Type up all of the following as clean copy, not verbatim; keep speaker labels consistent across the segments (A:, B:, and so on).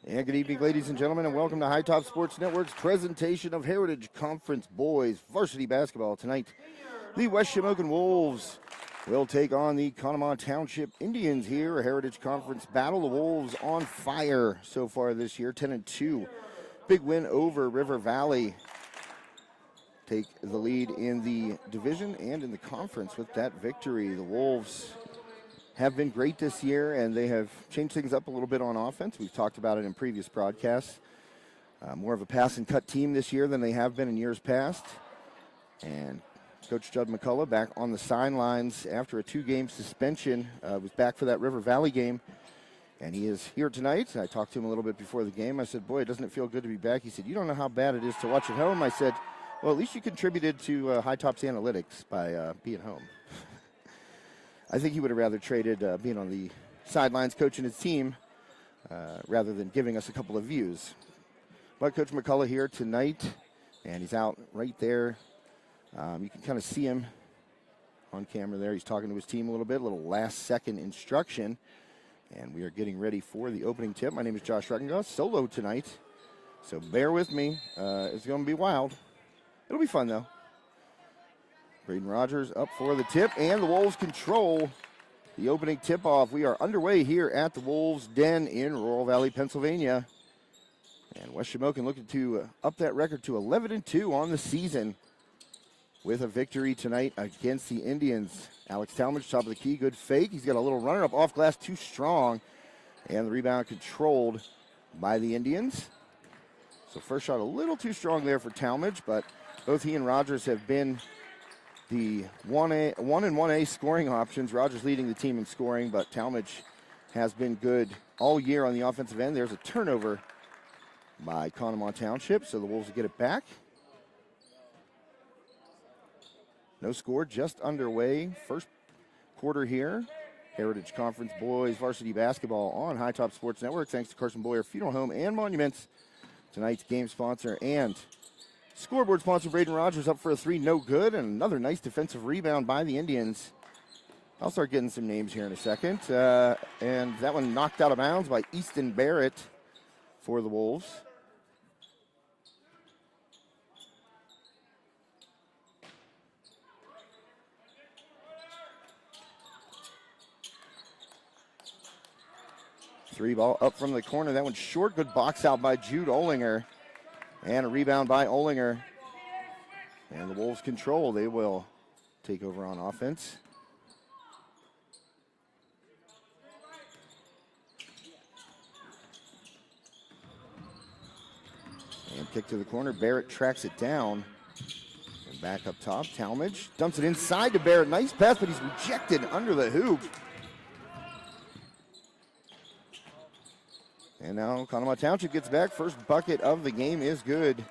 A: And good evening, ladies and gentlemen, and welcome to High Top Sports Network's presentation of Heritage Conference Boys Varsity Basketball. Tonight, the West Shamokin Wolves will take on the Conemaugh Township Indians here. A Heritage Conference battle. The Wolves on fire so far this year, 10-2. Big win over River Valley. Take the lead in the division and in the conference with that victory. The Wolves have been great this year, and they have changed things up a little bit on offense. We've talked about it in previous broadcasts. More of a pass and cut team this year than they have been in years past. And Coach Judd McCullough back on the sidelines after a 2-game suspension. Was back for that River Valley game, and he is here tonight. I talked to him a little bit before the game. I said, boy, doesn't it feel good to be back? He said, you don't know how bad it is to watch at home. I said, well, at least you contributed to High Top's analytics by being home. I think he would have rather traded being on the sidelines coaching his team rather than giving us a couple of views. But Coach McCullough here tonight, and he's out right there. You can kind of see him on camera there. He's talking to his team a little last-second instruction, and we are getting ready for the opening tip. My name is Josh Ruckengoss, solo tonight, so bear with me. It's going to be wild. It'll be fun, though. Braden Rogers up for the tip, and the Wolves control the opening tip-off. We are underway here at the Wolves' Den in Rural Valley, Pennsylvania. And West Shamokin looking to up that record to 11-2 on the season with a victory tonight against the Indians. Alex Talmadge, top of the key, good fake. He's got a little runner up off glass, too strong. And the rebound controlled by the Indians. So first shot a little too strong there for Talmadge, but both he and Rogers have been the 1 and 1A scoring options. Rogers leading the team in scoring, but Talmadge has been good all year on the offensive end. There's a turnover by Conemaugh Township, so the Wolves will get it back. No score, just underway. First quarter here. Heritage Conference Boys Varsity Basketball on High Top Sports Network. Thanks to Carson Boyer Funeral Home and Monuments, tonight's game sponsor, and scoreboard sponsor. Braden Rogers up for a three, no good, and another nice defensive rebound by the Indians. I'll start getting some names here in a second. And that one knocked out of bounds by Easton Barrett for the Wolves. Three ball up from the corner. That one's short. Good box out by Jude Olinger. And a rebound by Olinger. And the Wolves control. They will take over on offense. And kick to the corner. Barrett tracks it down. And back up top. Talmadge dumps it inside to Barrett. Nice pass, but he's rejected under the hoop. And now Conemaugh Township gets back. First bucket of the game is good.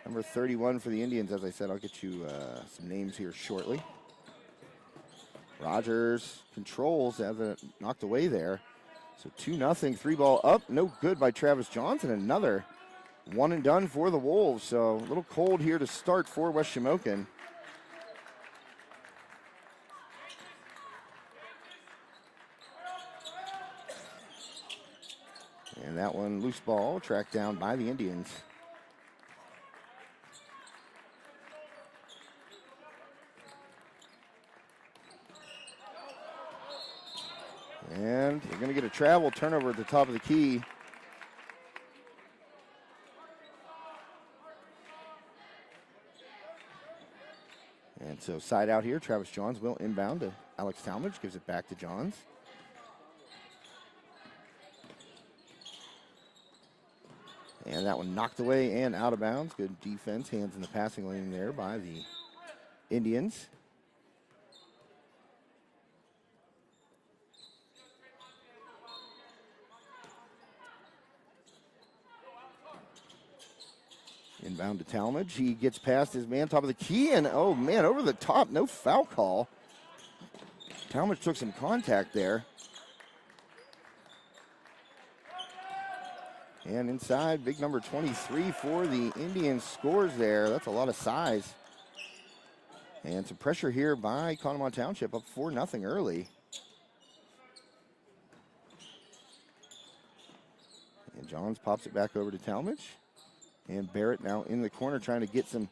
A: Number 31 for the Indians. As I said, I'll get you some names here shortly. Rogers controls, have it knocked away there. So 2-0, three ball up. No good by Travis Johnson. Another one and done for the Wolves. So a little cold here to start for West Shamokin. And that one, loose ball, tracked down by the Indians. And we're going to get a travel turnover at the top of the key. And so side out here, Travis Johns will inbound to Alex Talmadge, gives it back to Johns. And that one knocked away and out of bounds. Good defense, hands in the passing lane there by the Indians. Inbound to Talmadge. He gets past his man, top of the key, and oh man, over the top, no foul call. Talmadge took some contact there. And inside, big number 23 for the Indians scores there. That's a lot of size. And some pressure here by Conemaugh Township, up 4-0 early. And Johns pops it back over to Talmadge. And Barrett now in the corner trying to get some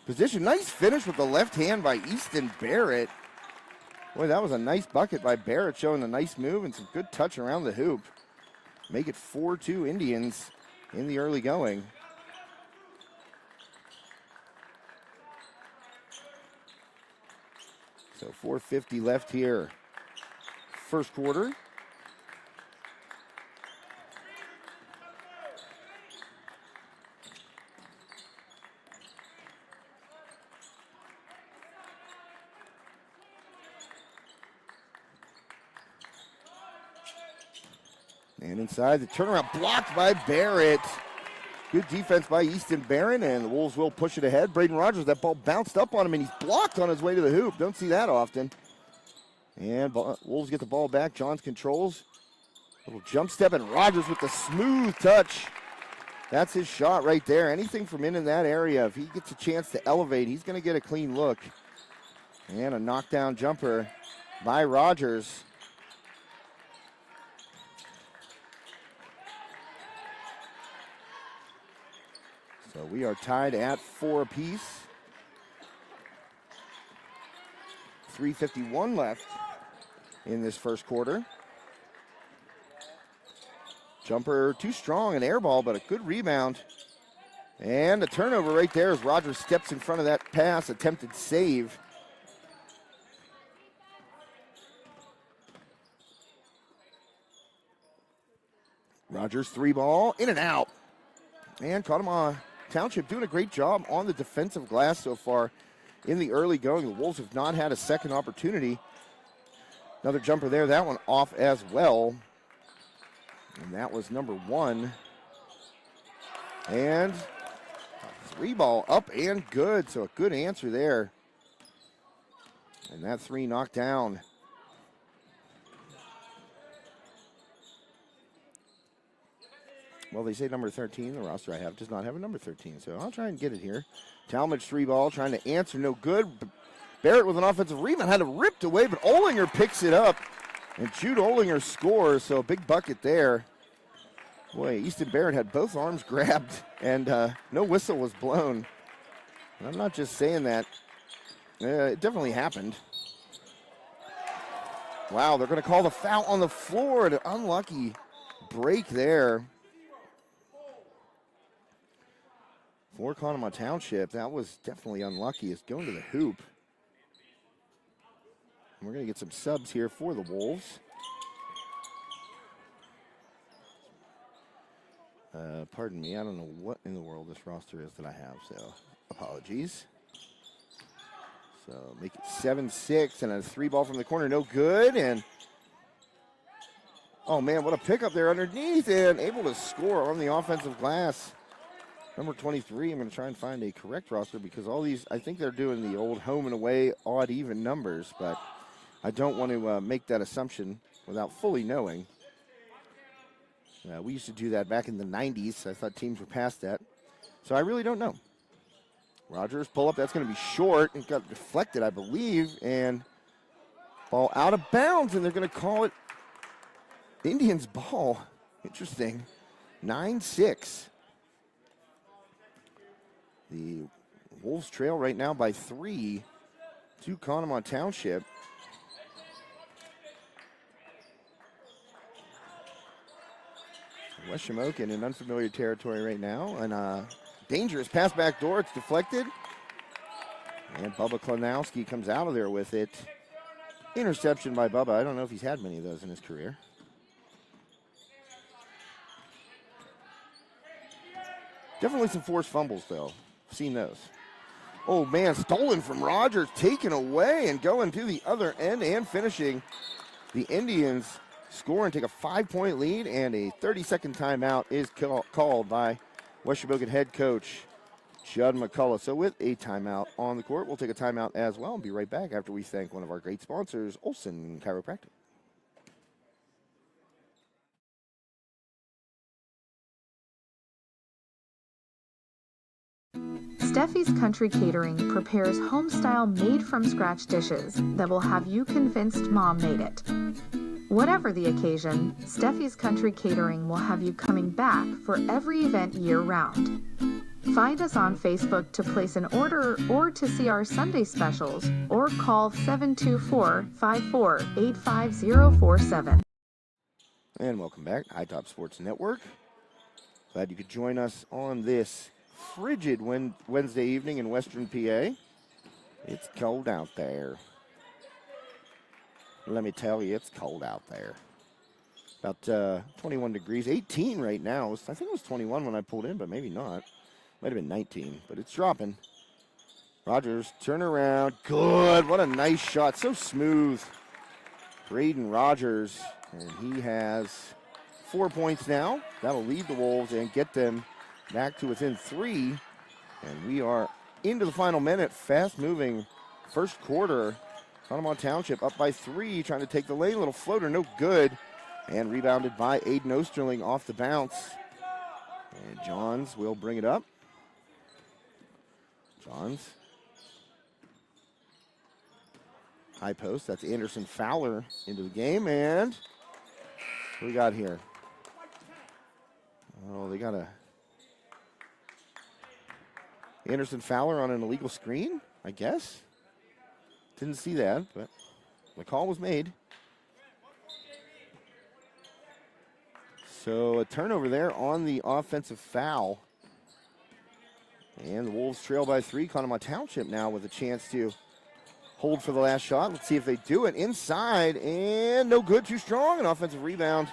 A: position. Nice finish with the left hand by Easton Barrett. Boy, that was a nice bucket by Barrett, showing a nice move and some good touch around the hoop. Make it 4-2 Indians in the early going. So 4:50 left here. First quarter. And inside, the turnaround blocked by Barrett. Good defense by Easton Barron, and the Wolves will push it ahead. Braden Rogers, that ball bounced up on him, and he's blocked on his way to the hoop. Don't see that often. And Wolves get the ball back. Johns controls. Little jump step, and Rogers with the smooth touch. That's his shot right there. Anything from in that area, if he gets a chance to elevate, he's going to get a clean look. And a knockdown jumper by Rogers. So we are tied at 4 apiece. 3:51 left in this first quarter. Jumper too strong, an air ball, but a good rebound. And a turnover right there as Rogers steps in front of that pass, attempted save. Rogers 3-ball, in and out. And Conemaugh Township doing a great job on the defensive glass so far in the early going. The Wolves have not had a second opportunity. Another jumper there, that one off as well. And that was number 1. And a 3-ball up and good, so a good answer there. And that 3 knocked down. Well, they say number 13. The roster I have does not have a number 13, so I'll try and get it here. Talmadge 3-ball, trying to answer, no good. Barrett with an offensive rebound, had it ripped away, but Olinger picks it up. And Jude Olinger scores, so a big bucket there. Boy, Easton Barrett had both arms grabbed, and no whistle was blown. And I'm not just saying that. It definitely happened. Wow, they're going to call the foul on the floor. An unlucky break there. For Conemaugh Township, that was definitely unlucky. It's going to the hoop. And we're going to get some subs here for the Wolves. Pardon me, I don't know what in the world this roster is that I have, so apologies. So make it 7-6, and a 3-ball from the corner, no good. And oh man, what a pickup there underneath, and able to score on the offensive glass. Number 23, I'm going to try and find a correct roster because all these, I think they're doing the old home and away odd even numbers, but I don't want to make that assumption without fully knowing. We used to do that back in the 90s. I thought teams were past that. So I really don't know. Rogers pull up, that's going to be short. It got deflected, I believe, and ball out of bounds, and they're going to call it Indians ball. Interesting. 9-6. The Wolves trail right now by 3 to Conemaugh Township. West Shamokin in unfamiliar territory right now. And dangerous pass back door. It's deflected. And Bubba Klonowski comes out of there with it. Interception by Bubba. I don't know if he's had many of those in his career. Definitely some forced fumbles, though. Seen those. Oh, man, stolen from Rogers, taken away and going to the other end and finishing. The Indians score and take a 5-point lead, and a 30-second timeout is called by West Shamokin head coach Judd McCullough. So with a timeout on the court, we'll take a timeout as well and be right back after we thank one of our great sponsors, Olson Chiropractic.
B: Steffi's Country Catering prepares home-style made-from-scratch dishes that will have you convinced Mom made it. Whatever the occasion, Steffi's Country Catering will have you coming back for every event year-round. Find us on Facebook to place an order or to see our Sunday specials, or call 724-54-85047.
A: And welcome back, High Top Sports Network. Glad you could join us on this frigid Wednesday evening in Western PA. It's cold out there. Let me tell you, it's cold out there. About 21 degrees, 18 right now. I think it was 21 when I pulled in, but maybe not. Might have been 19, but it's dropping. Rogers, turn around. Good. What a nice shot. So smooth. Braden Rogers, and he has 4 points now. That'll lead the Wolves and get them back to within 3. And we are into the final minute. Fast-moving first quarter. Conemaugh Township up by 3, trying to take the lane. Little floater, no good. And rebounded by Aiden Osterling off the bounce. And Johns will bring it up. Johns. High post, that's Anderson Fowler into the game. And what do we got here? Oh, they got Anderson Fowler on an illegal screen, I guess. Didn't see that, but the call was made. So a turnover there on the offensive foul. And the Wolves trail by 3. Conemaugh Township now with a chance to hold for the last shot. Let's see if they do it. Inside, and no good, too strong. An offensive rebound.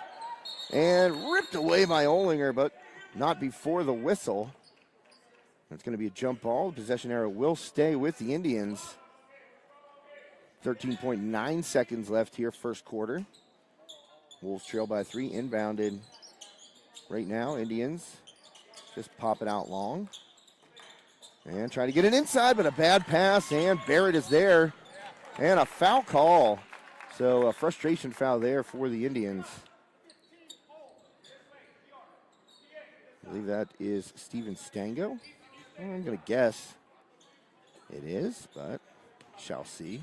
A: And ripped away by Olinger, but not before the whistle. It's going to be a jump ball. The possession arrow will stay with the Indians. 13.9 seconds left here, first quarter. Wolves trail by 3, inbounded right now. Indians just pop it out long. And try to get it inside, but a bad pass, and Barrett is there. And a foul call. So a frustration foul there for the Indians. I believe that is Steven Stango. I'm going to guess it is, but shall see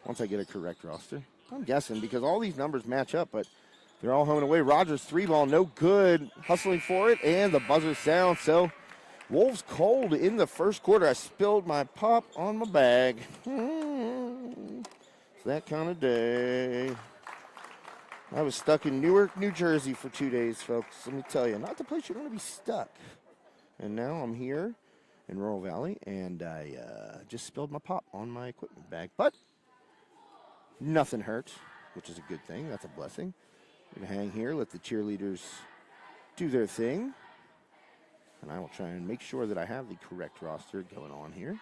A: once I get a correct roster. I'm guessing because all these numbers match up, but they're all home and away. Rogers 3-ball, no good. Hustling for it, and the buzzer sounds. So Wolves cold in the first quarter. I spilled my pop on my bag. It's that kind of day. I was stuck in Newark, New Jersey for 2 days, folks. Let me tell you, not the place you want to be stuck. And now I'm here in Rural Valley, and I just spilled my pop on my equipment bag. But nothing hurt, which is a good thing. That's a blessing. I'm going to hang here, let the cheerleaders do their thing. And I will try and make sure that I have the correct roster going on here.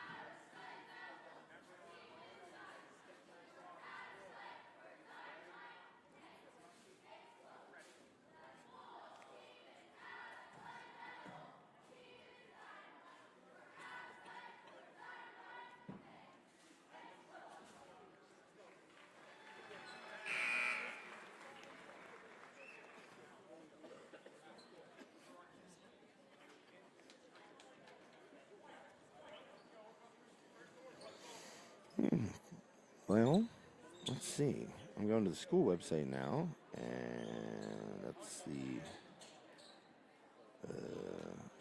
A: Well, let's see. I'm going to the school website now, and that's the,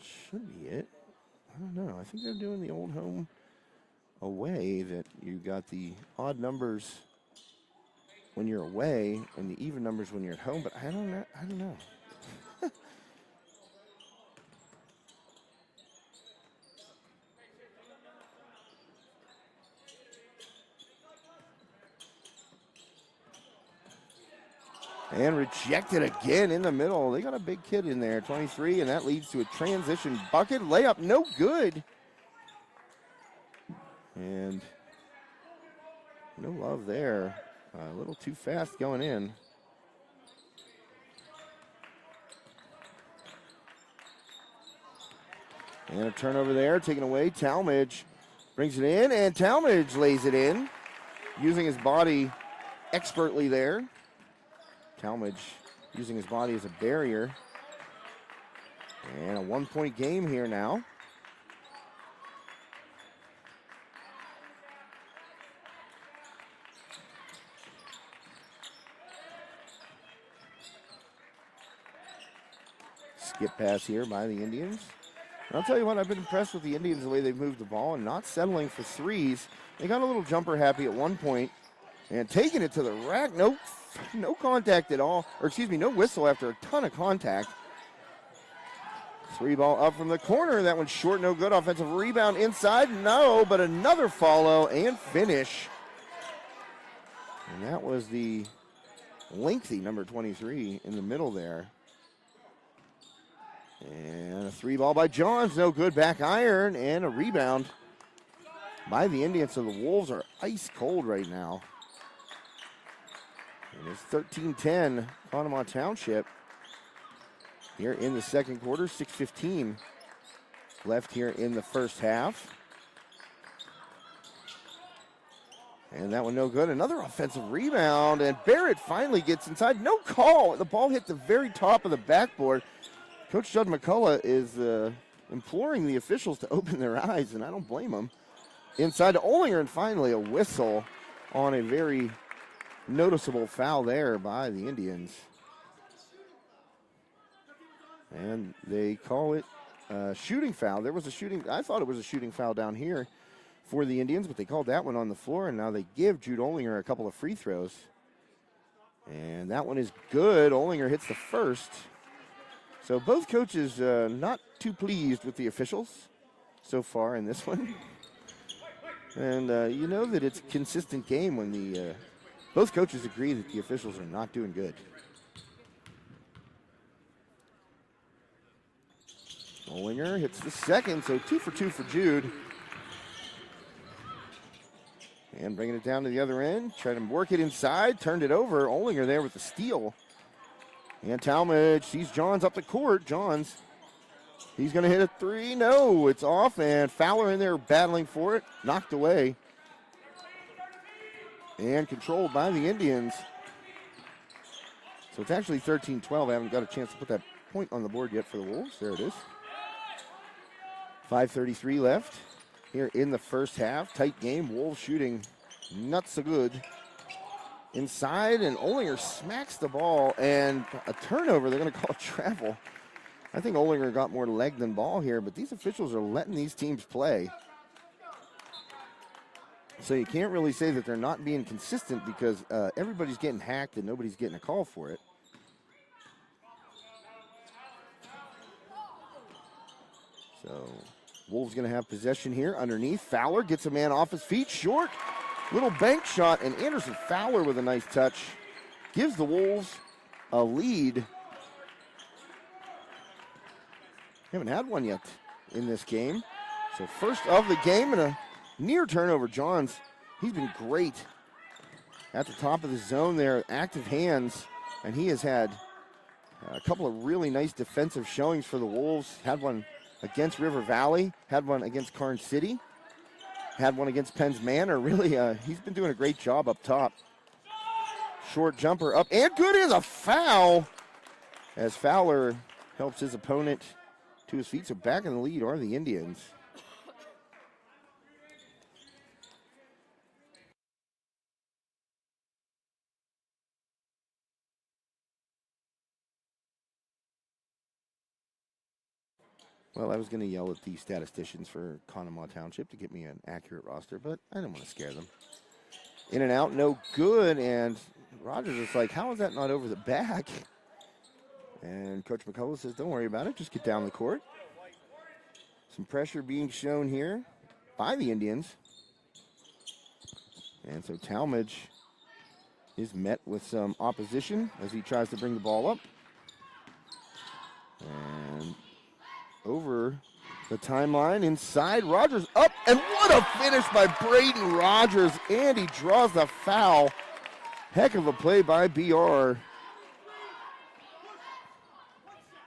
A: should be it. I don't know. I think they're doing the old home away, that you got the odd numbers when you're away and the even numbers when you're at home, but I don't know. And rejected again in the middle. They got a big kid in there, 23, and that leads to a transition bucket. Layup, no good. And no love there. A little too fast going in. And a turnover there, taken away. Talmadge brings it in, and Talmadge lays it in, using his body expertly there. Talmadge using his body as a barrier. And a 1-point game here now. Skip pass here by the Indians. And I'll tell you what, I've been impressed with the Indians, the way they've moved the ball and not settling for threes. They got a little jumper happy at one point and taking it to the rack. No contact at all, or excuse me, no whistle after a ton of contact. Three ball up from the corner. That one's short, no good. Offensive rebound inside, no, but another follow and finish. And that was the lengthy number 23 in the middle there. And a three ball by Johns, no good. Back iron and a rebound by the Indians. So the Wolves are ice cold right now. And it's 13-10 Conemaugh Township here in the second quarter. 6:15 left here in the first half. And that one no good. Another offensive rebound, and Barrett finally gets inside. No call. The ball hit the very top of the backboard. Coach Judd McCullough is imploring the officials to open their eyes, and I don't blame them. Inside to Olinger, and finally a whistle on a very noticeable foul there by the Indians. And they call it a shooting foul. There was a shooting, I thought it was a shooting foul down here for the Indians, but they called that one on the floor, and now they give Jude Olinger a couple of free throws. And that one is good. Olinger hits the first. So both coaches not too pleased with the officials so far in this one. And you know that it's a consistent game when the both coaches agree that the officials are not doing good. Olinger hits the second, so 2 for 2 for Jude. And bringing it down to the other end, trying to work it inside, turned it over. Olinger there with the steal. And Talmadge sees Johns up the court. Johns, he's going to hit a three. No, it's off, and Fowler in there battling for it. Knocked away. And controlled by the Indians. So it's actually 13-12. I haven't got a chance to put that point on the board yet for the Wolves. There it is. 5:33 left here in the first half. Tight game. Wolves shooting not so good. Inside, and Olinger smacks the ball, and a turnover. They're going to call travel. I think Olinger got more leg than ball here, but these officials are letting these teams play. So you can't really say that they're not being consistent, because everybody's getting hacked and nobody's getting a call for it. So Wolves going to have possession here underneath. Fowler gets a man off his feet, short. Little bank shot, and Anderson Fowler with a nice touch gives the Wolves a lead. Haven't had one yet in this game. So first of the game, and a near turnover. Johns, he's been great at the top of the zone there, active hands, and he has had a couple of really nice defensive showings for the Wolves. Had one against River Valley, had one against Karn City, had one against Penns Manor. Really, he's been doing a great job up top. Short jumper up, and good is a foul as Fowler helps his opponent to his feet. So back in the lead are the Indians. Well, I was going to yell at the statisticians for Conemaugh Township to get me an accurate roster, but I didn't want to scare them. In and out, no good, and Rogers is like, how is that not over the back? And Coach McCullough says, don't worry about it, just get down the court. Some pressure being shown here by the Indians. And so Talmadge is met with some opposition as he tries to bring the ball up. And over the timeline, inside, Rogers up, and what a finish by Braden Rogers, and he draws the foul. Heck of a play by BR.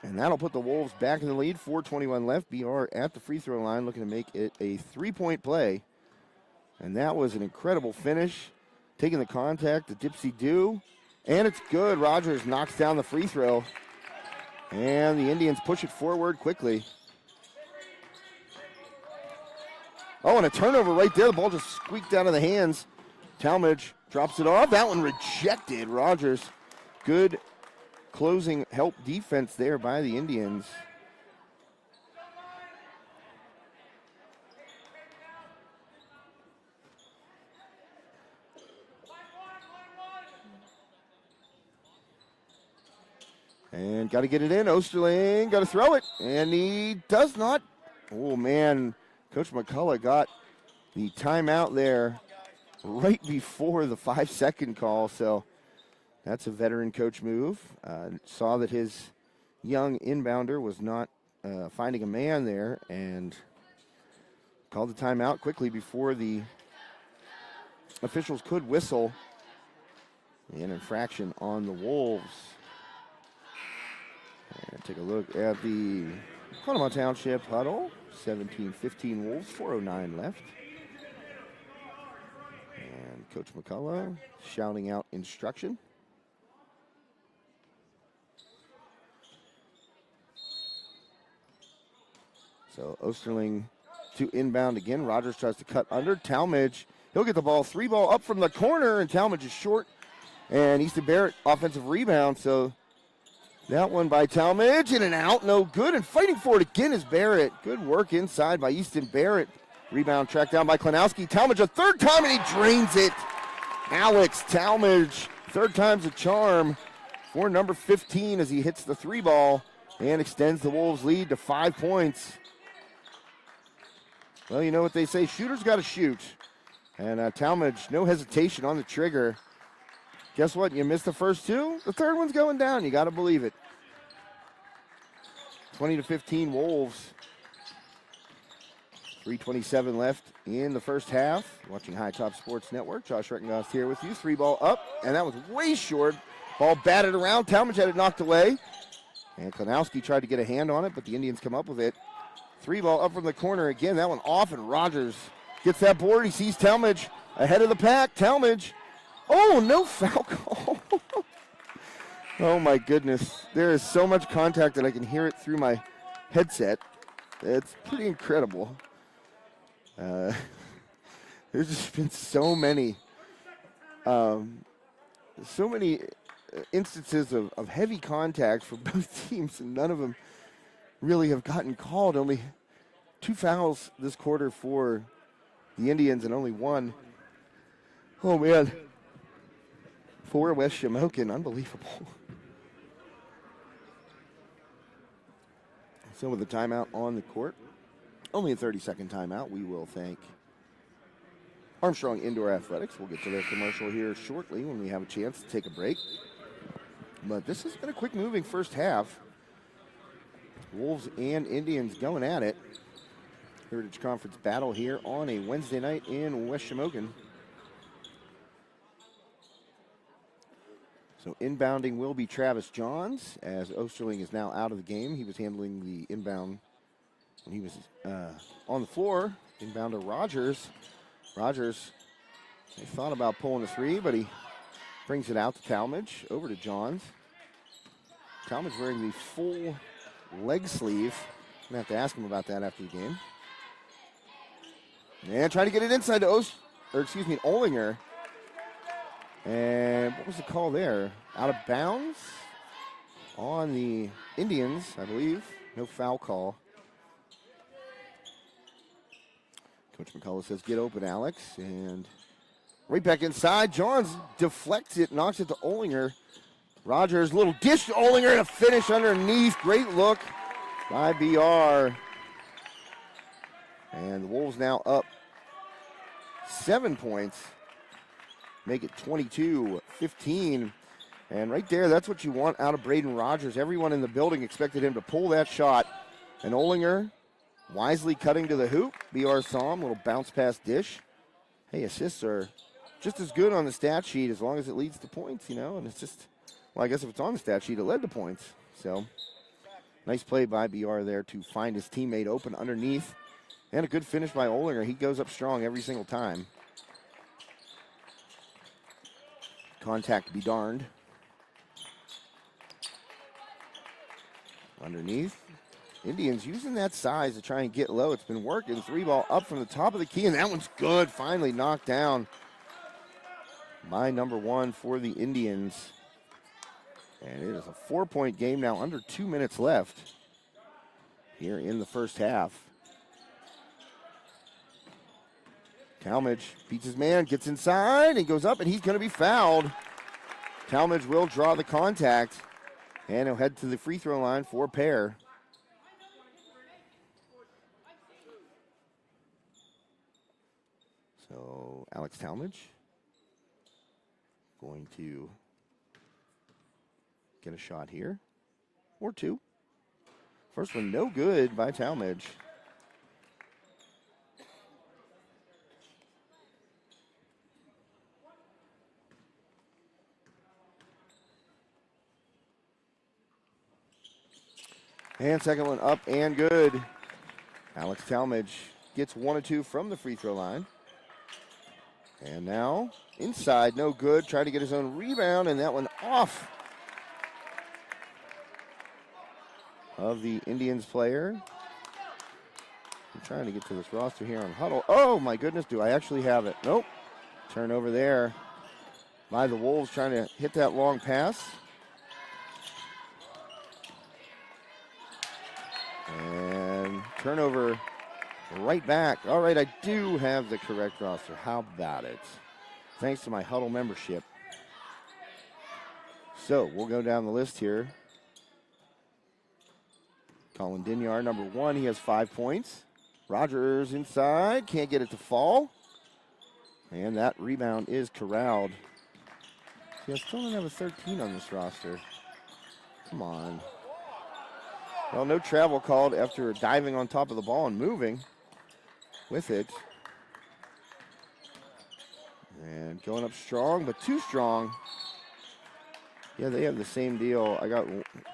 A: And that'll put the Wolves back in the lead. 4:21 left. BR at the free throw line looking to make it a three-point play. And that was an incredible finish. Taking the contact, the dipsy-do, and it's good. Rogers knocks down the free throw. And the Indians push it forward quickly. Oh, and a turnover right there. The ball just squeaked out of the hands. Talmadge drops it off. That one rejected. Rogers, good closing help defense there by the Indians. And got to get it in. Osterling got to throw it. And he does not. Oh, man. Coach McCullough got the timeout there right before the 5-second call. So that's a veteran coach move. Saw that his young inbounder was not finding a man there and called the timeout quickly before the officials could whistle an infraction on the Wolves. And take a look at the Conemaugh Township huddle. 17-15 Wolves, 4:09 left. And Coach McCullough shouting out instruction. So Osterling to inbound again. Rogers tries to cut under. Talmadge, he'll get the ball. 3-ball up from the corner, and Talmadge is short. And Easton Barrett, offensive rebound. So that one by Talmadge, in and out, no good. And fighting for it again is Barrett. Good work inside by Easton Barrett. Rebound tracked down by Klenowski. Talmadge a third time, and he drains it. Alex Talmadge, third time's a charm for number 15 as he hits the 3-ball and extends the Wolves' lead to 5 points. Well, you know what they say, shooters got to shoot. And Talmadge, no hesitation on the trigger. Guess what? You missed the first two. The third one's going down. You got to believe it. 20-15 Wolves. 3:27 left in the first half. Watching High Top Sports Network. Josh Reckengast here with you. 3-ball up, and that was way short. Ball batted around. Talmadge had it knocked away. And Klenowski tried to get a hand on it, but the Indians come up with it. 3-ball up from the corner again. That one off, and Rogers gets that board. He sees Talmadge ahead of the pack. Talmadge. Oh, no foul call. Oh, my goodness. There is so much contact that I can hear it through my headset. It's pretty incredible. There's just been so many instances of heavy contact for both teams, and none of them really have gotten called. Only 2 fouls this quarter for the Indians and only 1. Oh, man. For West Shamokin, unbelievable. So with the timeout on the court, only a 30-second timeout, we will thank Armstrong Indoor Athletics. We'll get to their commercial here shortly when we have a chance to take a break. But this has been a quick-moving first half. Wolves and Indians going at it. Heritage Conference battle here on a Wednesday night in West Shamokin. So inbounding will be Travis Johns, as Osterling is now out of the game. He was handling the inbound when he was on the floor. Inbounder Rogers. Rogers, they thought about pulling the 3, but he brings it out to Talmadge, over to Johns. Talmadge wearing the full leg sleeve. I'm going to have to ask him about that after the game. And trying to get it inside to Olinger. And what was the call there? Out of bounds on the Indians, I believe. No foul call. Coach McCullough says, get open, Alex. And right back inside. Johns deflects it, knocks it to Olinger. Rogers, little dish to Olinger and a finish underneath. Great look by BR. And the Wolves now up 7 points. Make it 22-15. And right there, that's what you want out of Braden Rogers. Everyone in the building expected him to pull that shot. And Olinger wisely cutting to the hoop. BR saw him, little bounce pass dish. Hey, assists are just as good on the stat sheet as long as it leads to points, you know. And it's just, well, I guess if it's on the stat sheet, it led to points. So, nice play by BR there to find his teammate open underneath. And a good finish by Olinger. He goes up strong every single time. Contact be darned. Underneath. Indians using that size to try and get low. It's been working. 3-ball up from the top of the key, and that one's good. Finally knocked down by number 1 for the Indians. And it is a 4-point game now, under 2 minutes left here in the first half. Talmadge beats his man, gets inside, and goes up, and he's going to be fouled. Talmadge will draw the contact, and he'll head to the free throw line for a pair. So Alex Talmadge going to get a shot here, or two. First one no good by Talmadge. And second one up and good. Alex Talmadge gets 1 of 2 from the free throw line. And now inside, no good. Trying to get his own rebound, and that one off of the Indians player. I'm trying to get to this roster here on Huddle. Oh my goodness, do I actually have it? Nope. Turnover there by the Wolves, trying to hit that long pass. And turnover right back. All right, I do have the correct roster. How about it? Thanks to my Huddle membership. So we'll go down the list here. Colin Dinyar, number 1, he has 5 points. Rogers inside, can't get it to fall. And that rebound is corralled. See, I still don't have a 13 on this roster. Come on. Well, no travel called after diving on top of the ball and moving with it. And going up strong, but too strong. Yeah, they have the same deal. I got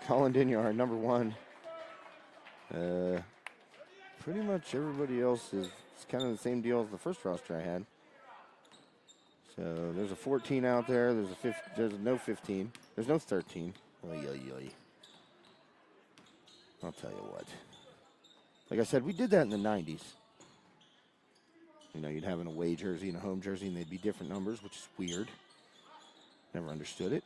A: Colin Dinyar, number 1. Pretty much everybody else is kind of the same deal as the first roster I had. So there's a 14 out there. There's no 15. There's no 13. Oy, oy, oy. I'll tell you what. Like I said, we did that in the 90s. You know, you'd have an away jersey and a home jersey, and they'd be different numbers, which is weird. Never understood it.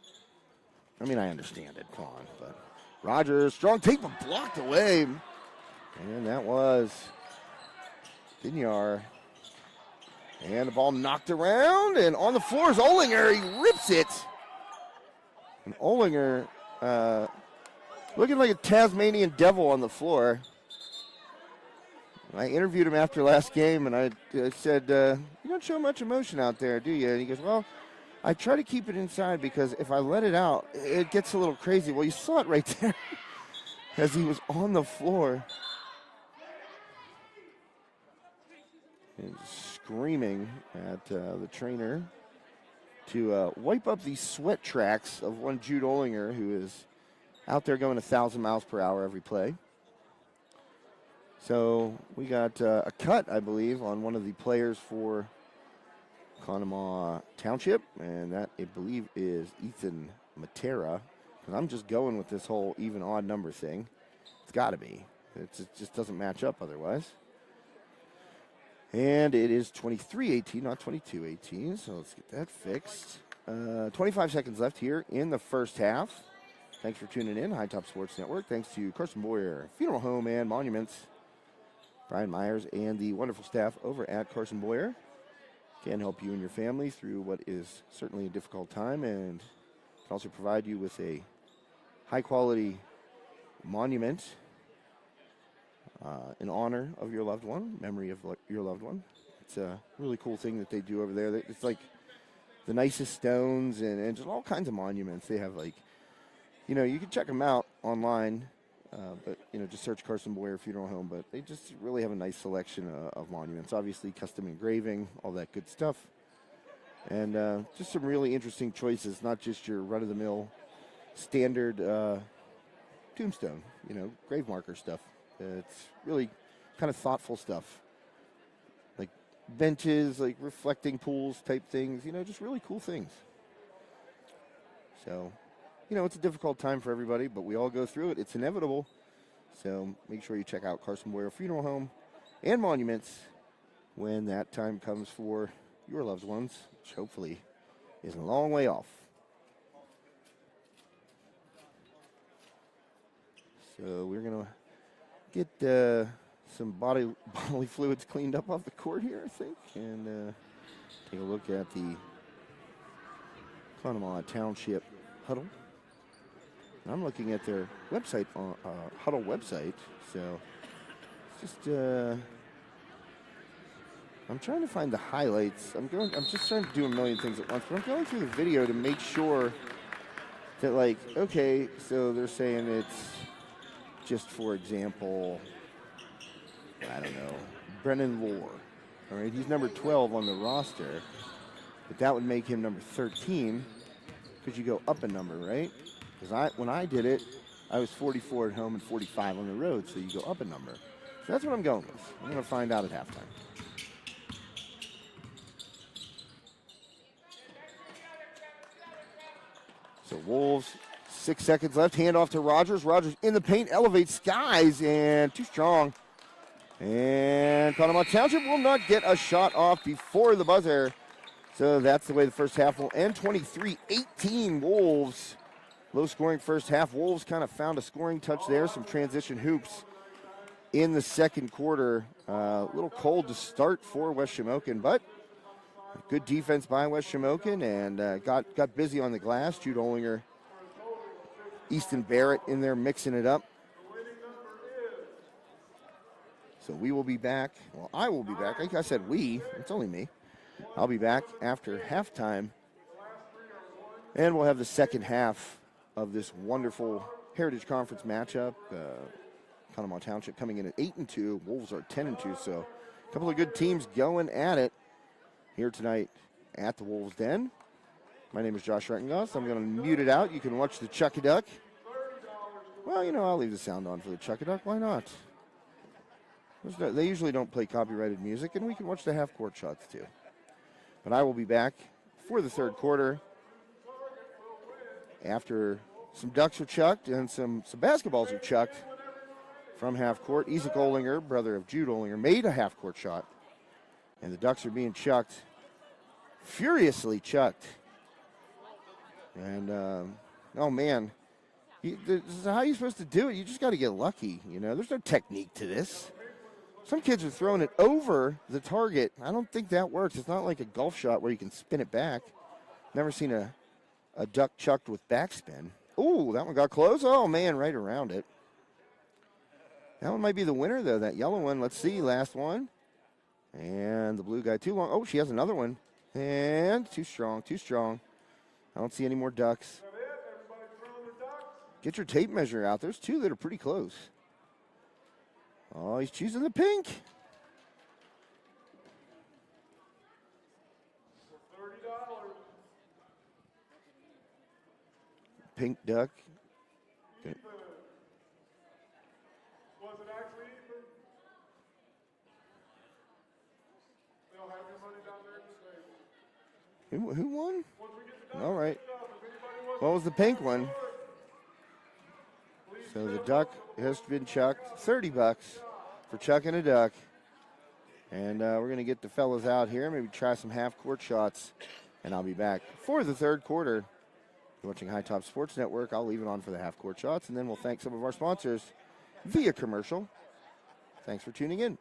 A: I mean, I understand it. Come on, but Rogers, strong take, but blocked away. And that was Dinyar. And the ball knocked around, and on the floor is Olinger. He rips it. And Olinger looking like a Tasmanian devil on the floor. I interviewed him after last game, and I said, you don't show much emotion out there, do you? And he goes, well, I try to keep it inside because if I let it out, it gets a little crazy. Well, you saw it right there as he was on the floor. And screaming at the trainer to wipe up the sweat tracks of one Jude Olinger, who is out there going 1,000 miles per hour every play. So we got a cut, I believe, on one of the players for Conemaugh Township, and that, I believe, is Ethan Matera. Because I'm just going with this whole even odd number thing. It's got to be. It just doesn't match up otherwise. And it is 23-18, not 22-18, so let's get that fixed. 25 seconds left here in the first half. Thanks for tuning in, High Top Sports Network. Thanks to Carson Boyer, Funeral Home and Monuments, Brian Myers, and the wonderful staff over at Carson Boyer. Can help you and your family through what is certainly a difficult time, and can also provide you with a high-quality monument in honor of your loved one, memory of your loved one. It's a really cool thing that they do over there. It's like the nicest stones and just all kinds of monuments. They have, like, you know, you can check them out online, but, you know, just search Carson Boyer Funeral Home. But they just really have a nice selection of monuments. Obviously, custom engraving, all that good stuff. And just some really interesting choices, not just your run-of-the-mill standard tombstone, you know, grave marker stuff. It's really kind of thoughtful stuff. Like benches, like reflecting pools type things, you know, just really cool things. So, you know, it's a difficult time for everybody, but we all go through it. It's inevitable. So make sure you check out Carson Boyer Funeral Home and Monuments when that time comes for your loved ones, which hopefully is a long way off. So we're going to get some bodily fluids cleaned up off the court here, I think, and take a look at the Conemaugh Township huddle. And I'm looking at their website, huddle website. So it's just I'm trying to find the highlights. I'm just trying to do a million things at once, but I'm going through the video to make sure that, like, okay, so they're saying it's just, for example, I don't know, Brennan Lohr. All right, he's number 12 on the roster, but that would make him number 13 because you go up a number, right? Because when I did it, I was 44 at home and 45 on the road, so you go up a number. So that's what I'm going with. I'm going to find out at halftime. So Wolves, 6 seconds left. Hand off to Rogers. Rogers in the paint, elevates skies, and too strong. And Conemaugh Township will not get a shot off before the buzzer. So that's the way the first half will end. 23-18 Wolves. Low scoring first half. Wolves kind of found a scoring touch there. Some transition hoops in the second quarter. A little cold to start for West Shamokin, but good defense by West Shamokin, and got busy on the glass. Jude Olinger, Easton Barrett in there mixing it up. So we will be back. Well, I will be back. Like I said, it's only me. I'll be back after halftime, and we'll have the second half of this wonderful Heritage Conference matchup. Conemaugh Township coming in at 8-2. Wolves are 10-2. So a couple of good teams going at it here tonight at the Wolves Den. My name is Josh Rettengoss. I'm going to mute it out. You can watch the Chuck-a-Duck. Well, I'll leave the sound on for the Chuck-a-Duck. Why not? They usually don't play copyrighted music, and we can watch the half-court shots too. But I will be back for the third quarter after some ducks are chucked and some basketballs are chucked from half-court. Isaac Olinger, brother of Jude Olinger, made a half-court shot. And the ducks are being chucked, furiously chucked. And, oh, man, this is how you're supposed to do it. You just got to get lucky, There's no technique to this. Some kids are throwing it over the target. I don't think that works. It's not like a golf shot where you can spin it back. Never seen a duck chucked with backspin. Ooh, that one got close. Oh, man, right around it. That one might be the winner, though, that yellow one. Let's see, last one. And the blue guy too long. Oh, she has another one. And too strong, too strong. I don't see any more ducks. Get your tape measure out. There's two that are pretty close. Oh, he's choosing the pink. Pink duck. Okay.
C: Was it actually Ethan? They'll have your money down there in the state.
A: Who won?
C: Once we get the duck,
A: All right.
C: if anybody wants
A: What was the pink one? So the duck has been chucked. $30 for chucking a duck. And we're going to get the fellas out here, maybe try some half-court shots, and I'll be back for the third quarter. You're watching High Top Sports Network. I'll leave it on for the half-court shots, and then we'll thank some of our sponsors via commercial. Thanks for tuning in.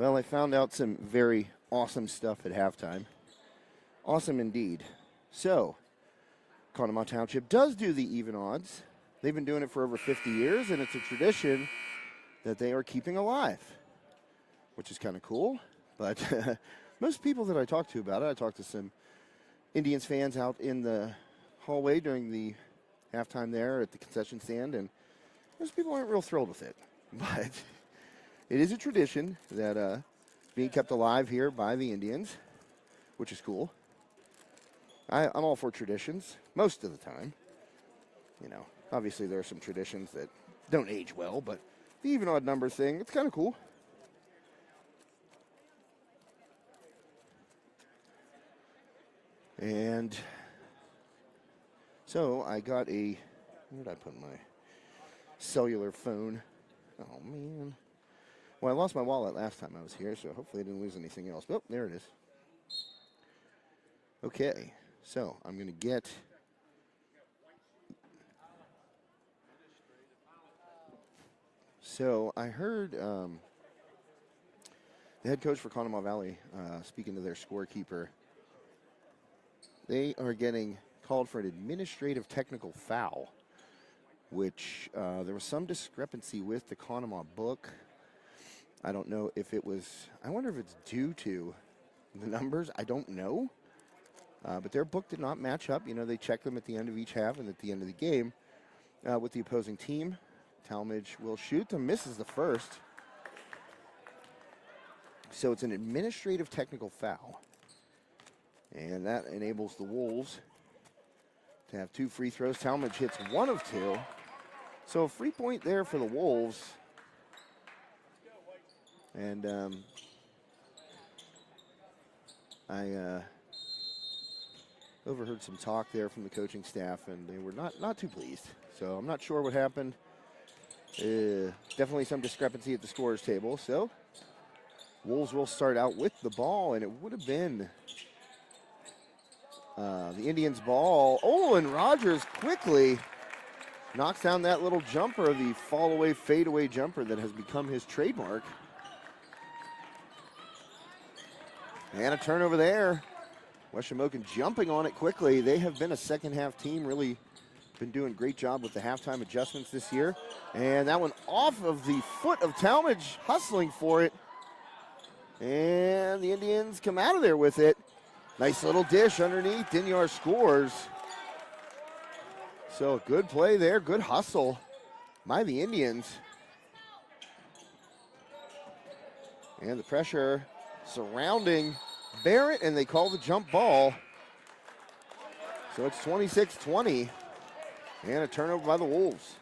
A: Well, I found out some very awesome stuff at halftime. Awesome indeed. So, Conemaugh Township does do the even odds. They've been doing it for over 50 years, and it's a tradition that they are keeping alive, which is kind of cool. But most people that I talk to about it, I talked to some Indians fans out in the hallway during the halftime there at the concession stand, and most people aren't real thrilled with it. But it is a tradition that being kept alive here by the Indians, which is cool. I'm all for traditions most of the time. You know, obviously there are some traditions that don't age well, but the even odd number thing, it's kind of cool. And so I got where did I put my cellular phone? Oh, man. Well, I lost my wallet last time I was here, so hopefully I didn't lose anything else. Oh, there it is. Okay, so I'm going to get So I heard the head coach for Conemaugh Valley speaking to their scorekeeper. They are getting called for an administrative technical foul, which there was some discrepancy with the Conemaugh book. I don't know if it was, I wonder if it's due to the numbers. I don't know. But their book did not match up. You know, they check them at the end of each half and at the end of the game with the opposing team. Talmadge will shoot. Misses the first. So it's an administrative technical foul. And that enables the Wolves to have 2 free throws. Talmadge hits 1 of 2. So a free point there for the Wolves. And I overheard some talk there from the coaching staff, and they were not too pleased. So I'm not sure what happened. Definitely some discrepancy at the scorer's table. So Wolves will start out with the ball, and it would have been the Indians' ball. Oh, and Rogers quickly knocks down that little jumper, the fall-away, fade-away jumper that has become his trademark. And a turnover there. West Shamokin jumping on it quickly. They have been a second-half team, really been doing a great job with the halftime adjustments this year. And that one off of the foot of Talmadge, hustling for it. And the Indians come out of there with it. Nice little dish underneath. Dinyar scores. So good play there, good hustle by the Indians. And the pressure surrounding Barrett, and they call the jump ball. So it's 26-20, and a turnover by the Wolves.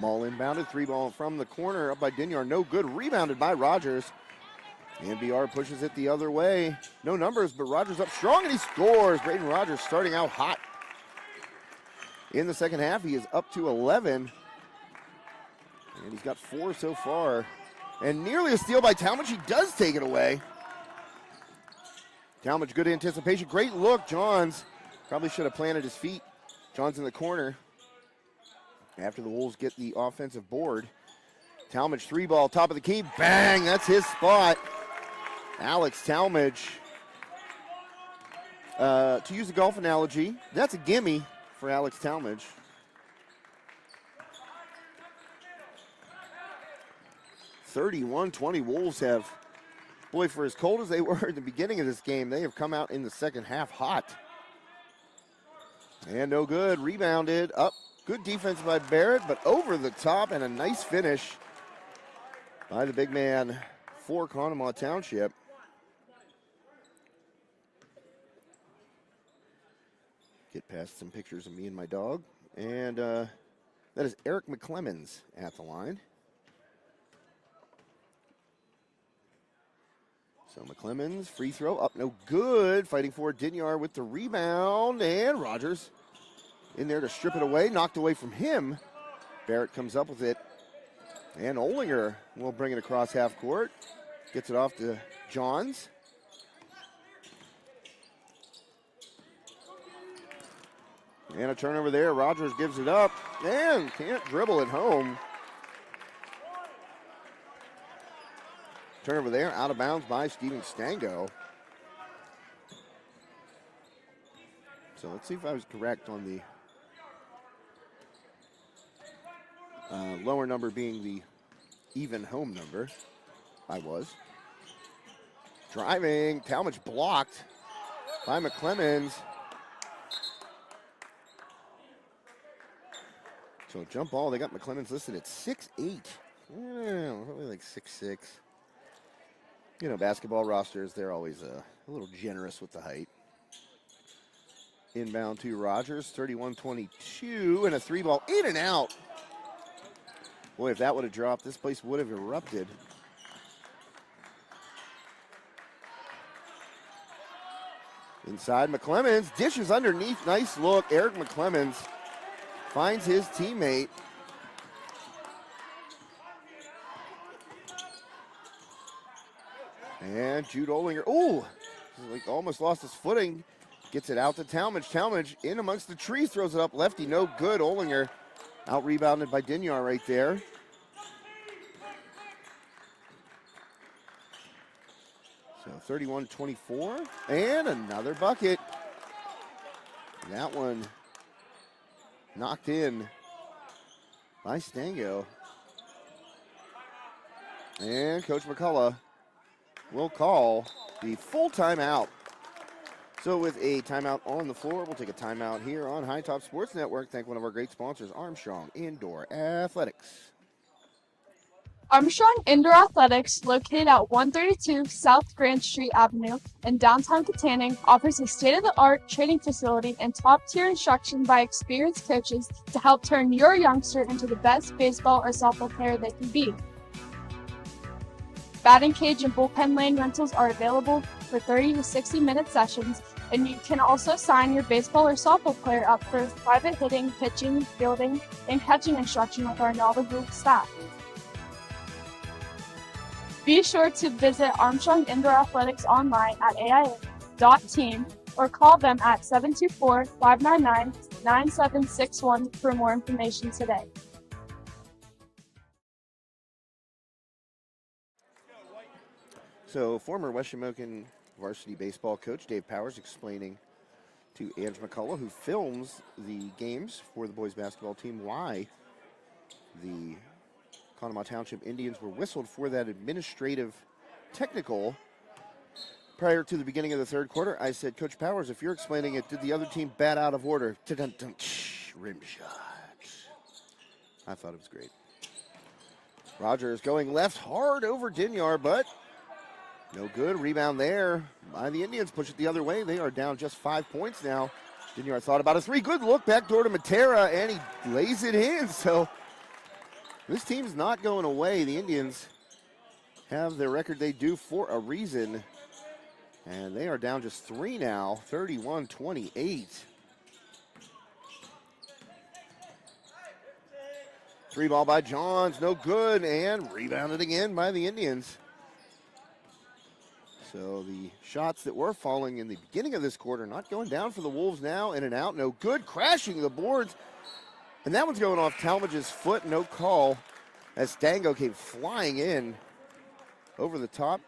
A: Ball inbounded, 3-ball from the corner, up by Dinyar, no good, rebounded by Rogers. And BR pushes it the other way. No numbers, but Rogers up strong, and he scores. Braden Rogers starting out hot. In the second half, he is up to 11. And he's got 4 so far. And nearly a steal by Talmadge. He does take it away. Talmadge, good anticipation. Great look. Johns probably should have planted his feet. Johns in the corner. After the Wolves get the offensive board. Talmadge, 3-ball, top of the key. Bang, that's his spot. Alex Talmadge. To use a golf analogy, that's a gimme for Alex Talmadge. (31-20) Wolves have, boy, for as cold as they were at the beginning of this game, they have come out in the second half hot. And no good, rebounded, up. Good defense by Barrett, but over the top, and a nice finish by the big man for Conemaugh Township. Get past some pictures of me and my dog. And that is Eric McClemens at the line. So McClemens, free throw, up, no good. Fighting for Dinyar with the rebound, and Rogers in there to strip it away, knocked away from him. Barrett comes up with it, and Olinger will bring it across half court. Gets it off to Johns. And a turnover there. Rogers gives it up and can't dribble it home. Turnover there, out of bounds by Steven Stango. So let's see if I was correct on the lower number being the even home number. I was. Driving, Talmadge blocked by McClemens. So jump ball, they got McClemens listed at 6'8". Probably like 6'6". You know, basketball rosters, they're always a little generous with the height. Inbound to Rogers, 31-22, and a 3-ball in and out. Boy, if that would have dropped, this place would have erupted. Inside, McClemens dishes underneath. Nice look. Eric McClemens finds his teammate. And Jude Olinger, like almost lost his footing. Gets it out to Talmadge. Talmadge in amongst the trees, throws it up. Lefty, no good. Olinger out rebounded by Dinyar right there. So 31-24, and another bucket. That one knocked in by Stango. And Coach McCullough will call the full timeout. So with a timeout on the floor, we'll take a timeout here on High Top Sports Network. Thank one of our great sponsors, Armstrong Indoor Athletics.
D: Armstrong Indoor Athletics, located at 132 South Grand Street Avenue in downtown Katanning, offers a state-of-the-art training facility and top-tier instruction by experienced coaches to help turn your youngster into the best baseball or softball player they can be. Batting cage and bullpen lane rentals are available for 30 to 60-minute sessions, and you can also sign your baseball or softball player up for private hitting, pitching, fielding, and catching instruction with our knowledgeable staff. Be sure to visit Armstrong Indoor Athletics online at aia.team or call them at 724-599-9761 for more information today.
A: So former West Shamokin varsity baseball coach Dave Powers explaining to Ange McCullough, who films the games for the boys basketball team, why the Conemaugh Township Indians were whistled for that administrative technical prior to the beginning of the third quarter. I said, Coach Powers, if you're explaining it, did the other team bat out of order? Rim shot. I thought it was great. Rogers going left hard over Dinyar, but no good. Rebound there by the Indians. Push it the other way. They are down just 5 points now. Dinyar thought about a three. Good look back door to Matera, and he lays it in. So this team's not going away. The Indians have their record they do for a reason. And they are down just 3 now, 31-28. Three ball by Johns, no good, and rebounded again by the Indians. So the shots that were falling in the beginning of this quarter not going down for the Wolves now. In and out, no good, crashing the boards. And that one's going off Talmadge's foot, no call, as Stango came flying in over the top.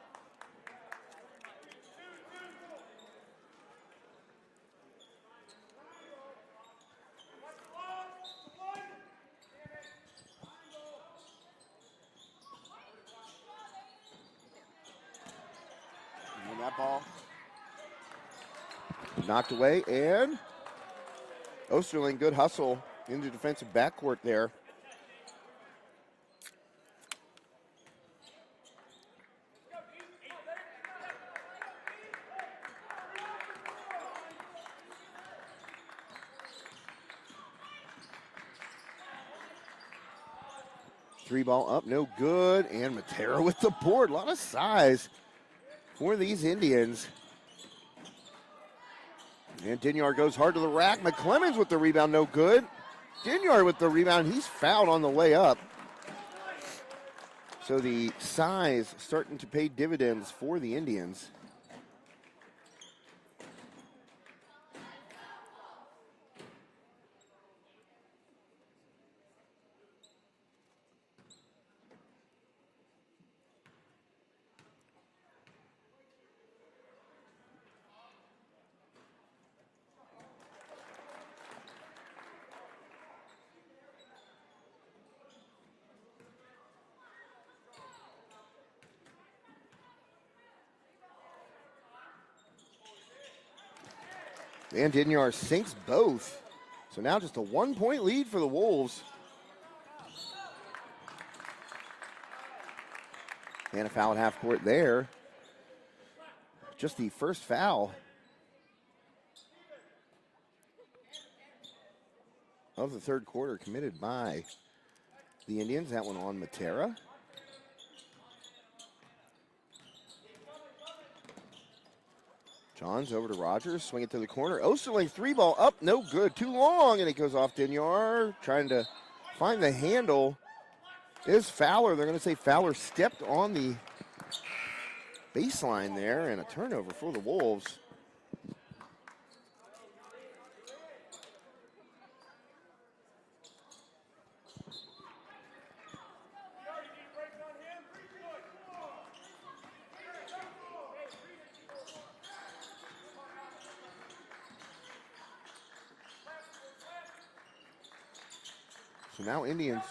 A: And that ball knocked away, and Osterling, good hustle in the defensive backcourt there. Three ball up, no good, and Matera with the board. A lot of size for these Indians. And Dinyar goes hard to the rack. McClemens with the rebound, no good. Dinyar with the rebound. He's fouled on the way up. So the size starting to pay dividends for the Indians. And Dinyar sinks both. So now just a 1-point lead for the Wolves. And a foul at half court there. Just the first foul of the third quarter committed by the Indians. That one on Matera. Johns over to Rogers, swing it to the corner. Osterling, 3-ball up, no good, too long, and it goes off Dinyar, trying to find the handle. Is Fowler, they're going to say Fowler stepped on the baseline there, and a turnover for the Wolves. So now Indians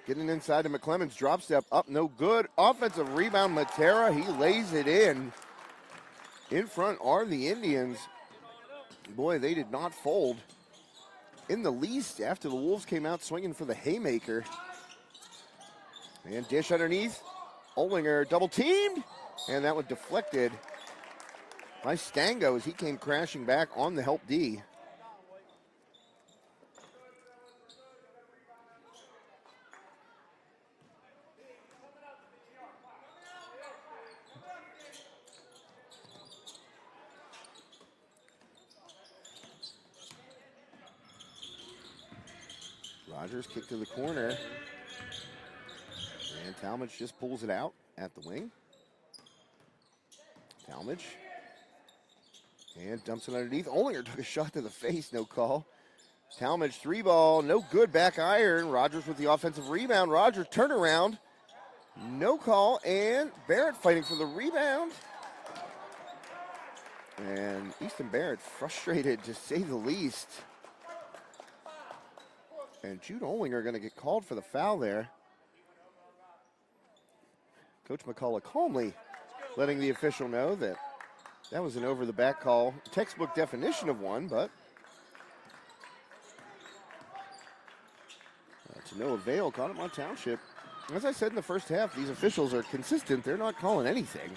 A: getting inside to McClemens. Drop step up, no good. Offensive rebound, Matera. He lays it in. In front are the Indians. Boy, they did not fold in the least after the Wolves came out swinging for the haymaker. And dish underneath. Olinger double teamed. And that one deflected by Stango as he came crashing back on the help D. Rogers kick to the corner. And Talmadge just pulls it out at the wing. Talmadge. And dumps it underneath. Olinger took a shot to the face, no call. Talmadge 3-ball, no good, back iron. Rogers with the offensive rebound. Rogers turnaround. No call, and Barrett fighting for the rebound. And Easton Barrett frustrated, to say the least. And Jude Olinger going to get called for the foul there. Coach McCullough calmly letting the official know that that was an over-the-back call. Textbook definition of one, but to no avail. Conemaugh Township. As I said in the first half, these officials are consistent. They're not calling anything.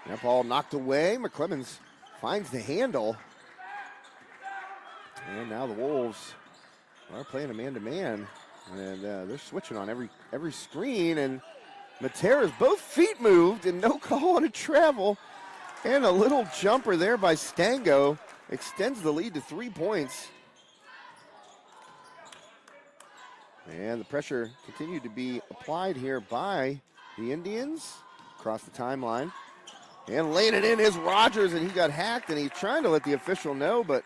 A: That ball knocked away. McClemens finds the handle. And now the Wolves are playing a man-to-man. And they're switching on every screen. And Matera's both feet moved and no call on a travel. And a little jumper there by Stango extends the lead to 3 points. And the pressure continued to be applied here by the Indians across the timeline. And laying it in is Rogers, and he got hacked, and he's trying to let the official know, but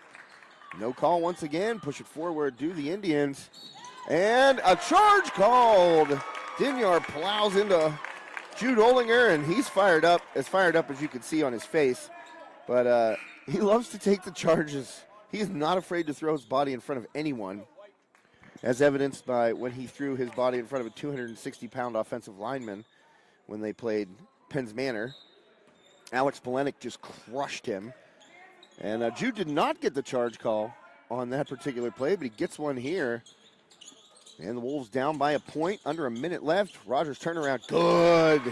A: no call once again. Push it forward, do the Indians. And a charge called. Dinyar plows into Jude Olinger, and he's fired up as you can see on his face. But he loves to take the charges. He is not afraid to throw his body in front of anyone, as evidenced by when he threw his body in front of a 260-pound offensive lineman when they played Penns Manor. Alex Polenic just crushed him. And Jude did not get the charge call on that particular play, but he gets one here. And the Wolves down by a point, under a minute left. Rogers turnaround, good.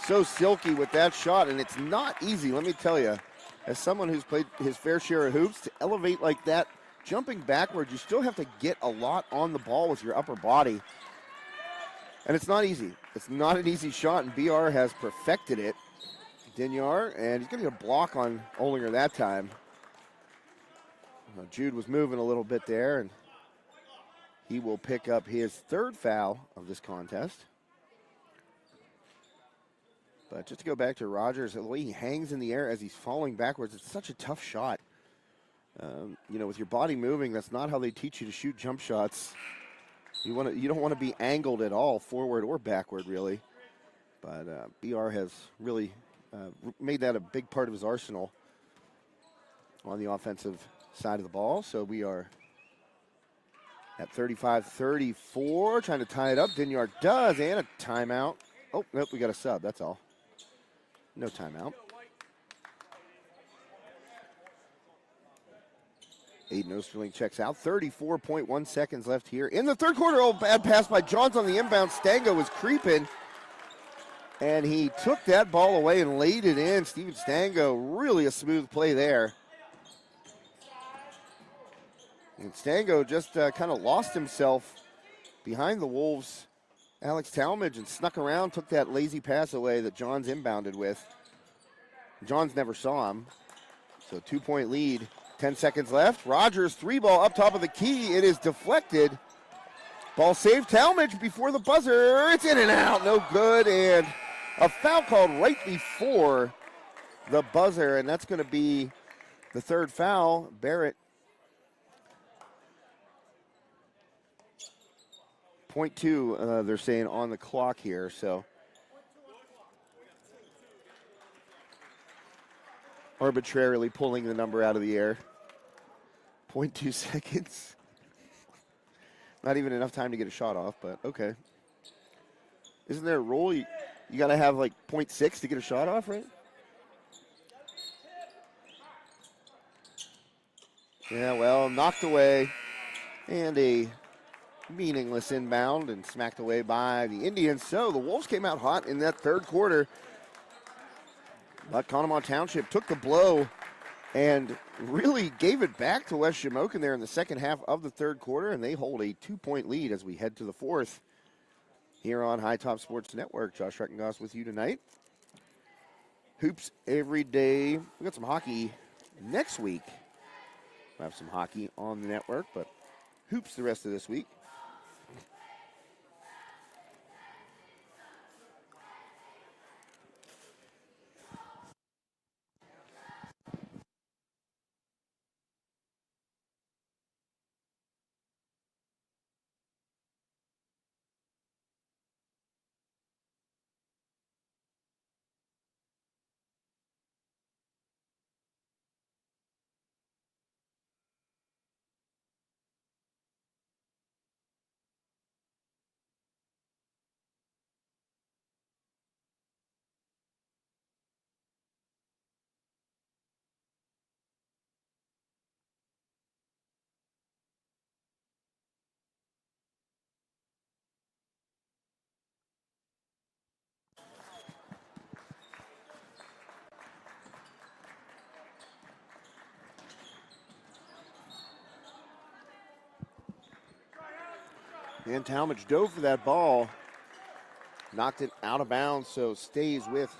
A: So silky with that shot, and it's not easy, let me tell you. As someone who's played his fair share of hoops, to elevate like that, jumping backwards, you still have to get a lot on the ball with your upper body. And it's not easy. It's not an easy shot, and BR has perfected it. Dinyar, and he's going to get a block on Olinger that time. Jude was moving a little bit there, and he will pick up his third foul of this contest. But just to go back to Rogers, the way he hangs in the air as he's falling backwards, it's such a tough shot. You know, with your body moving, that's not how they teach you to shoot jump shots. You don't want to be angled at all, forward or backward, really. But BR has really made that a big part of his arsenal on the offensive side of the ball. So we are at 35-34, trying to tie it up. Vinyard does, and a timeout. Oh, nope, we got a sub, that's all. No timeout. Aiden Osterling checks out. 34.1 seconds left here in the third quarter. Oh, bad pass by Johns on the inbound. Stango was creeping, and he took that ball away and laid it in. Steven Stango, really a smooth play there. And Stango just kind of lost himself behind the Wolves' Alex Talmadge and snuck around, took that lazy pass away that Johns inbounded with. Johns never saw him. So 2-point lead, 10 seconds left. Rogers, three ball up top of the key. It is deflected. Ball saved. Talmadge before the buzzer. It's in and out, no good. And a foul called right before the buzzer, and that's going to be the third foul. Barrett. 0.2, they're saying, on the clock here, so. Arbitrarily pulling the number out of the air. 0.2 seconds. Not even enough time to get a shot off, but okay. Isn't there a rule? You got to have like 0.6 to get a shot off, right? Yeah, well, knocked away. And a meaningless inbound and smacked away by the Indians. So the Wolves came out hot in that third quarter. But Conemaugh Township took the blow and really gave it back to West Shamokin there in the second half of the third quarter, and they hold a 2-point lead as we head to the fourth here on High Top Sports Network. Josh Reckengoss with you tonight. Hoops every day. We got some hockey next week. We'll have some hockey on the network, but hoops the rest of this week. And Talmadge dove for that ball. Knocked it out of bounds, so stays with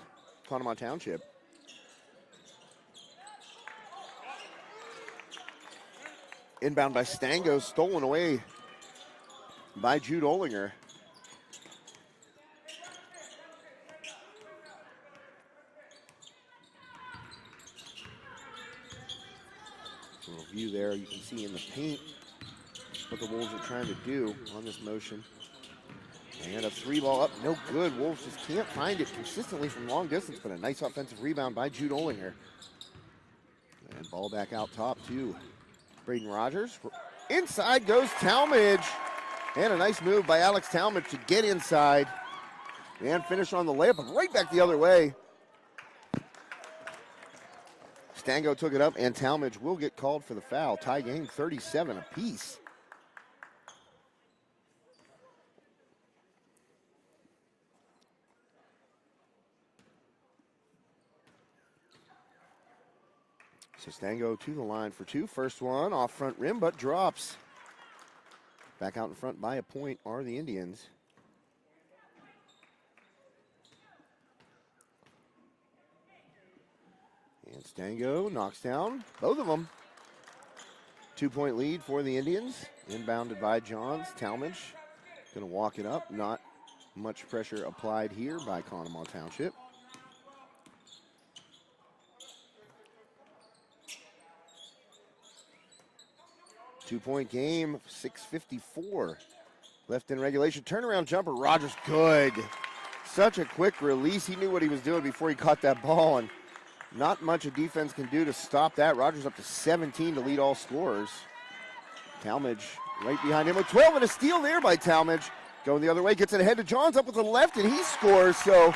A: Conemaugh Township. Inbound by Stango, stolen away by Jude Olinger. A little view there, you can see in the paint what the Wolves are trying to do on this motion. And a three ball up, no good. Wolves just can't find it consistently from long distance, but a nice offensive rebound by Jude Olinger. And ball back out top to Braden Rogers. Inside goes Talmadge. And a nice move by Alex Talmadge to get inside and finish on the layup, but right back the other way. Stango took it up, and Talmadge will get called for the foul. Tie game, 37 apiece. So Stango to the line for two. First one off front rim, but drops. Back out in front by a point are the Indians. And Stango knocks down both of them. 2-point lead for the Indians. Inbounded by Johns. Talmadge going to walk it up. Not much pressure applied here by Conemaugh Township. 2-point game, 6:54 left in regulation. Turnaround jumper, Rogers, good. Such a quick release. He knew what he was doing before he caught that ball, and not much a defense can do to stop that. Rogers up to 17 to lead all scorers. Talmadge right behind him with 12, and a steal there by Talmadge. Going the other way, gets it ahead to Johns, up with the left, and he scores. So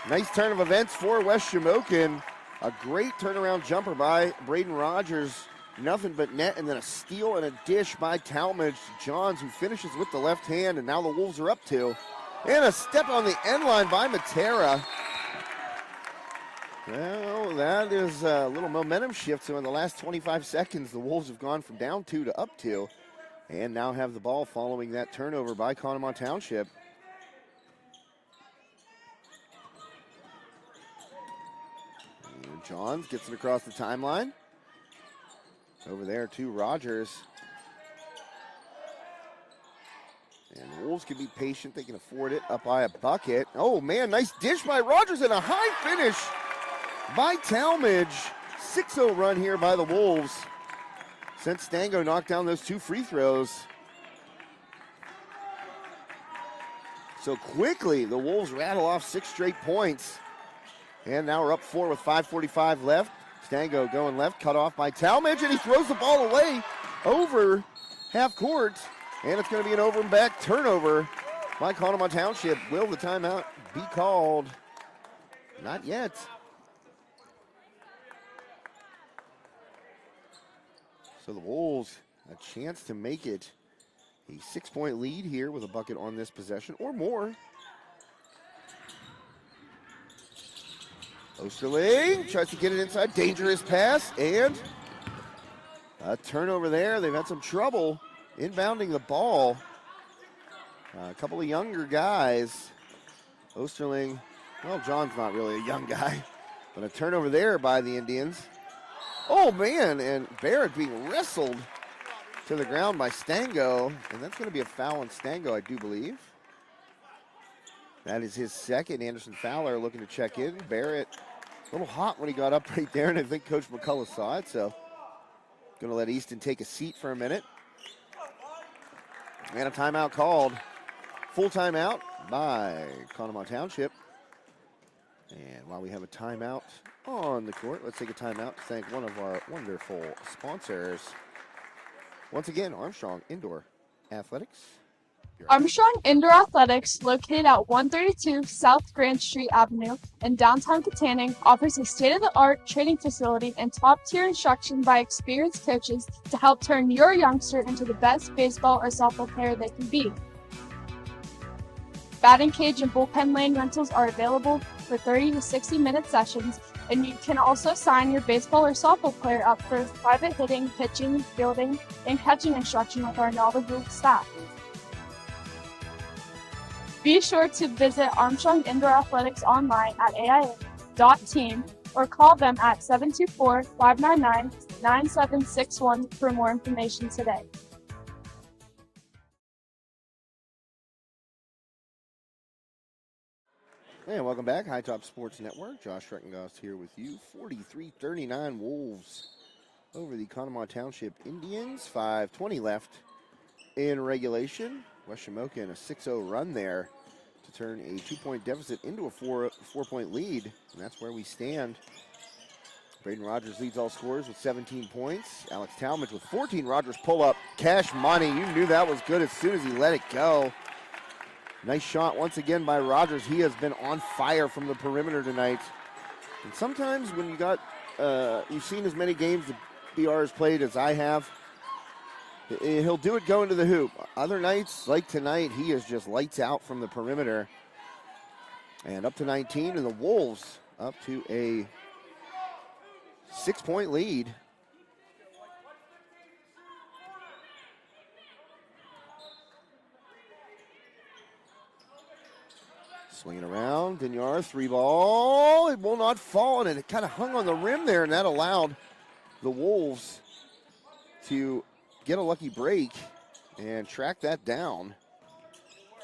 A: nice turn of events for West Shamokin. A great turnaround jumper by Braden Rogers. Nothing but net, and then a steal and a dish by Talmadge. Johns, who finishes with the left hand, and now the Wolves are up 2. And a step on the end line by Matera. Well, that is a little momentum shift. So in the last 25 seconds, the Wolves have gone from down 2 to up 2. And now have the ball following that turnover by Conemaugh Township. And Johns gets it across the timeline. Over there to Rogers. And the Wolves can be patient. They can afford it. Up by a bucket. Oh, man, nice dish by Rogers and a high finish by Talmadge. 6-0 run here by the Wolves. Since Stango knocked down those 2 free throws. So quickly, the Wolves rattle off 6 straight points. And now we're up 4 with 5:45 left. Stango going left, cut off by Talmadge, and he throws the ball away over half court. And it's going to be an over and back turnover by Conemaugh Township. Will the timeout be called? Not yet. So the Wolves, a chance to make it a 6-point lead here with a bucket on this possession or more. Osterling tries to get it inside. Dangerous pass, and a turnover there. They've had some trouble inbounding the ball. A couple of younger guys. Osterling, well, John's not really a young guy, but a turnover there by the Indians. Oh, man, and Barrett being wrestled to the ground by Stango, and that's going to be a foul on Stango, I do believe. That is his second. Anderson Fowler looking to check in. Barrett a little hot when he got up right there, and I think Coach McCullough saw it, so going to let Easton take a seat for a minute. And a timeout called. Full timeout by Conemaugh Township. And while we have a timeout on the court, let's take a timeout to thank one of our wonderful sponsors. Once again, Armstrong Indoor Athletics.
D: Armstrong Indoor Athletics, located at 132 South Grand Street Avenue in downtown Katanning, offers a state-of-the-art training facility and top-tier instruction by experienced coaches to help turn your youngster into the best baseball or softball player they can be. Batting cage and bullpen lane rentals are available for 30 to 60-minute sessions, and you can also sign your baseball or softball player up for private hitting, pitching, fielding, and catching instruction with our knowledgeable staff. Be sure to visit Armstrong Indoor Athletics online at aia.team or call them at 724-599-9761 for more information today.
A: And welcome back, High Top Sports Network. Josh Reckengast here with you. 43-39 Wolves over the Conemaugh Township Indians. 5:20 left in regulation. West Shamokin a 6-0 run there to turn a 2-point deficit into a 4-point lead, and that's where we stand. Braden Rogers leads all scorers with 17 points. Alex Talmadge with 14. Rogers pull up, cash money. You knew that was good as soon as he let it go. Nice shot once again by Rogers. He has been on fire from the perimeter tonight. And sometimes when you got, you've seen as many games the BR has played as I have, he'll do it going to the hoop. Other nights, like tonight, he is just lights out from the perimeter. And up to 19, and the Wolves up to a 6-point lead. Swinging around, Dinyar, 3-ball. It will not fall, and it kind of hung on the rim there, and that allowed the Wolves to get a lucky break and track that down.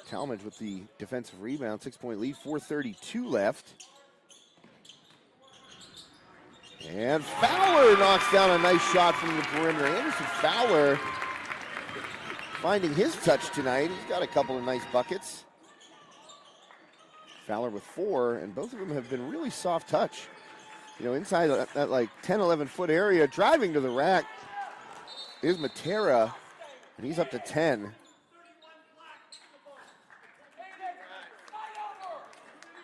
A: Talmadge with the defensive rebound, 6-point lead, 4:32 left. And Fowler knocks down a nice shot from the perimeter. Anderson Fowler finding his touch tonight. He's got a couple of nice buckets. Fowler with 4, and both of them have been really soft touch. You know, inside that like 10, 11-foot area, driving to the rack is Matera, and he's up to 10.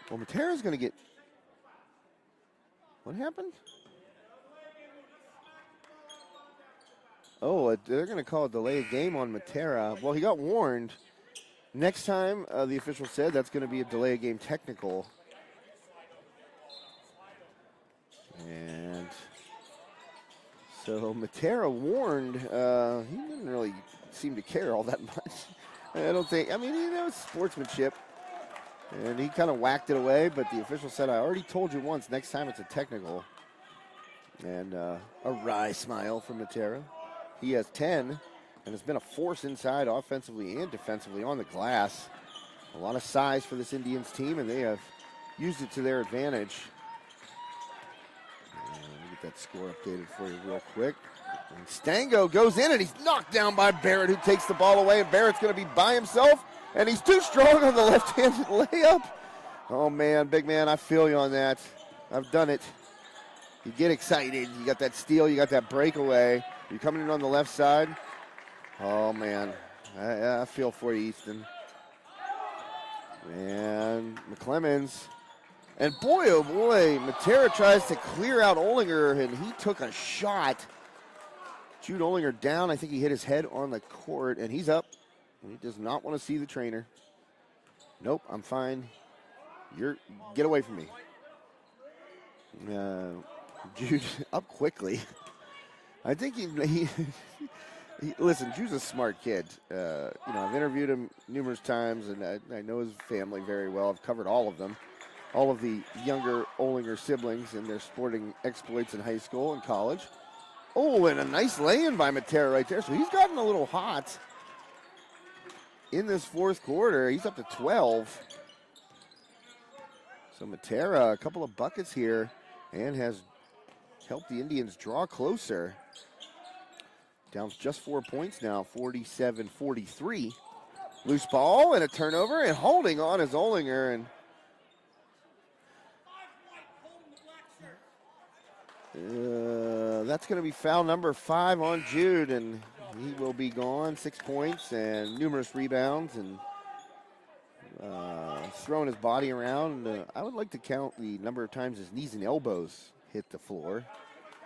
A: Well, Matera's going to get... What happened? Oh, they're going to call a delay of game on Matera. Well, he got warned. Next time, the official said that's going to be a delay of game technical. And so Matera warned. He didn't really seem to care all that much. I don't think, I mean, you know, it's sportsmanship. And he kind of whacked it away, but the official said, I already told you once, next time it's a technical. And a wry smile from Matera. He has 10 and has been a force inside offensively and defensively on the glass. A lot of size for this Indians team, and they have used it to their advantage. And let me get that score updated for you real quick. And Stango goes in, and he's knocked down by Barrett, who takes the ball away, and Barrett's going to be by himself, and he's too strong on the left-handed layup. Oh, man, big man, I feel you on that. I've done it. You get excited. You got that steal. You got that breakaway. You're coming in on the left side. Oh, man. I feel for you, Easton. And McClemens. And boy, oh boy, Matera tries to clear out Olinger, and he took a shot. Jude Olinger down. I think he hit his head on the court, and he's up. And he does not want to see the trainer. Nope, I'm fine. Get away from me. Jude up quickly. I think he listen, Jude's a smart kid. You know, I've interviewed him numerous times, and I know his family very well. I've covered all of them, all of the younger Olinger siblings and their sporting exploits in high school and college. Oh, and a nice lay-in by Matera right there. So he's gotten a little hot in this fourth quarter. He's up to 12. So Matera, a couple of buckets here, and has helped the Indians draw closer. Down just 4 points now, 47-43. Loose ball and a turnover, and holding on is Olinger. And that's going to be foul number 5 on Jude, and he will be gone. 6 points and numerous rebounds, and throwing his body around. I would like to count the number of times his knees and elbows hit the floor,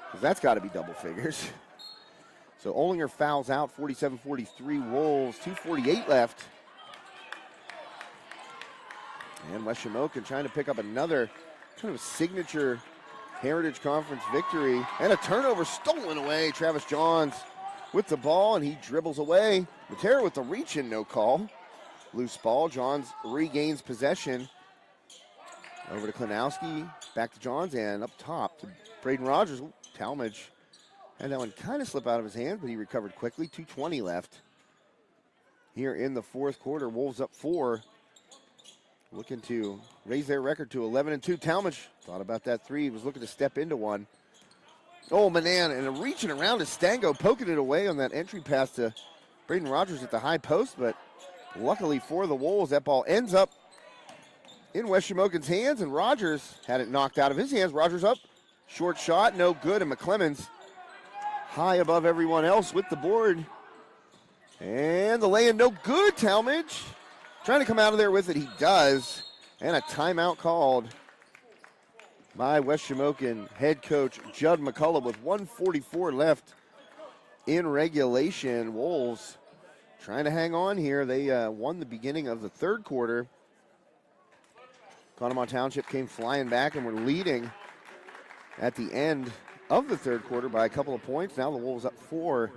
A: because that's got to be double figures. So Olinger fouls out, 47-43 Wolves, 2:48 left. And West Shamokin trying to pick up another kind of signature Heritage Conference victory. And a turnover stolen away. Travis Johns with the ball, and he dribbles away. Matera with the reach and no call. Loose ball, Johns regains possession. Over to Klinowski, back to Johns, and up top to Braden Rogers. Ooh, Talmadge had that one kind of slip out of his hands, but he recovered quickly. 2:20 left here in the fourth quarter. Wolves up 4. Looking to raise their record to 11-2. Talmadge thought about that three. He was looking to step into one. Oh, Manan, and reaching around to Stango, poking it away on that entry pass to Braden Rogers at the high post, but luckily for the Wolves, that ball ends up in West Shamokin's hands, and Rogers had it knocked out of his hands. Rogers up, short shot, no good, and McClemens high above everyone else with the board. And the lay-in, no good. Talmadge trying to come out of there with it. He does. And a timeout called by West Shamokin head coach Judd McCullough with 1:44 left in regulation. Wolves trying to hang on here. They won the beginning of the third quarter. Conemaugh Township came flying back and were leading at the end of the third quarter by a couple of points. Now the Wolves up 4,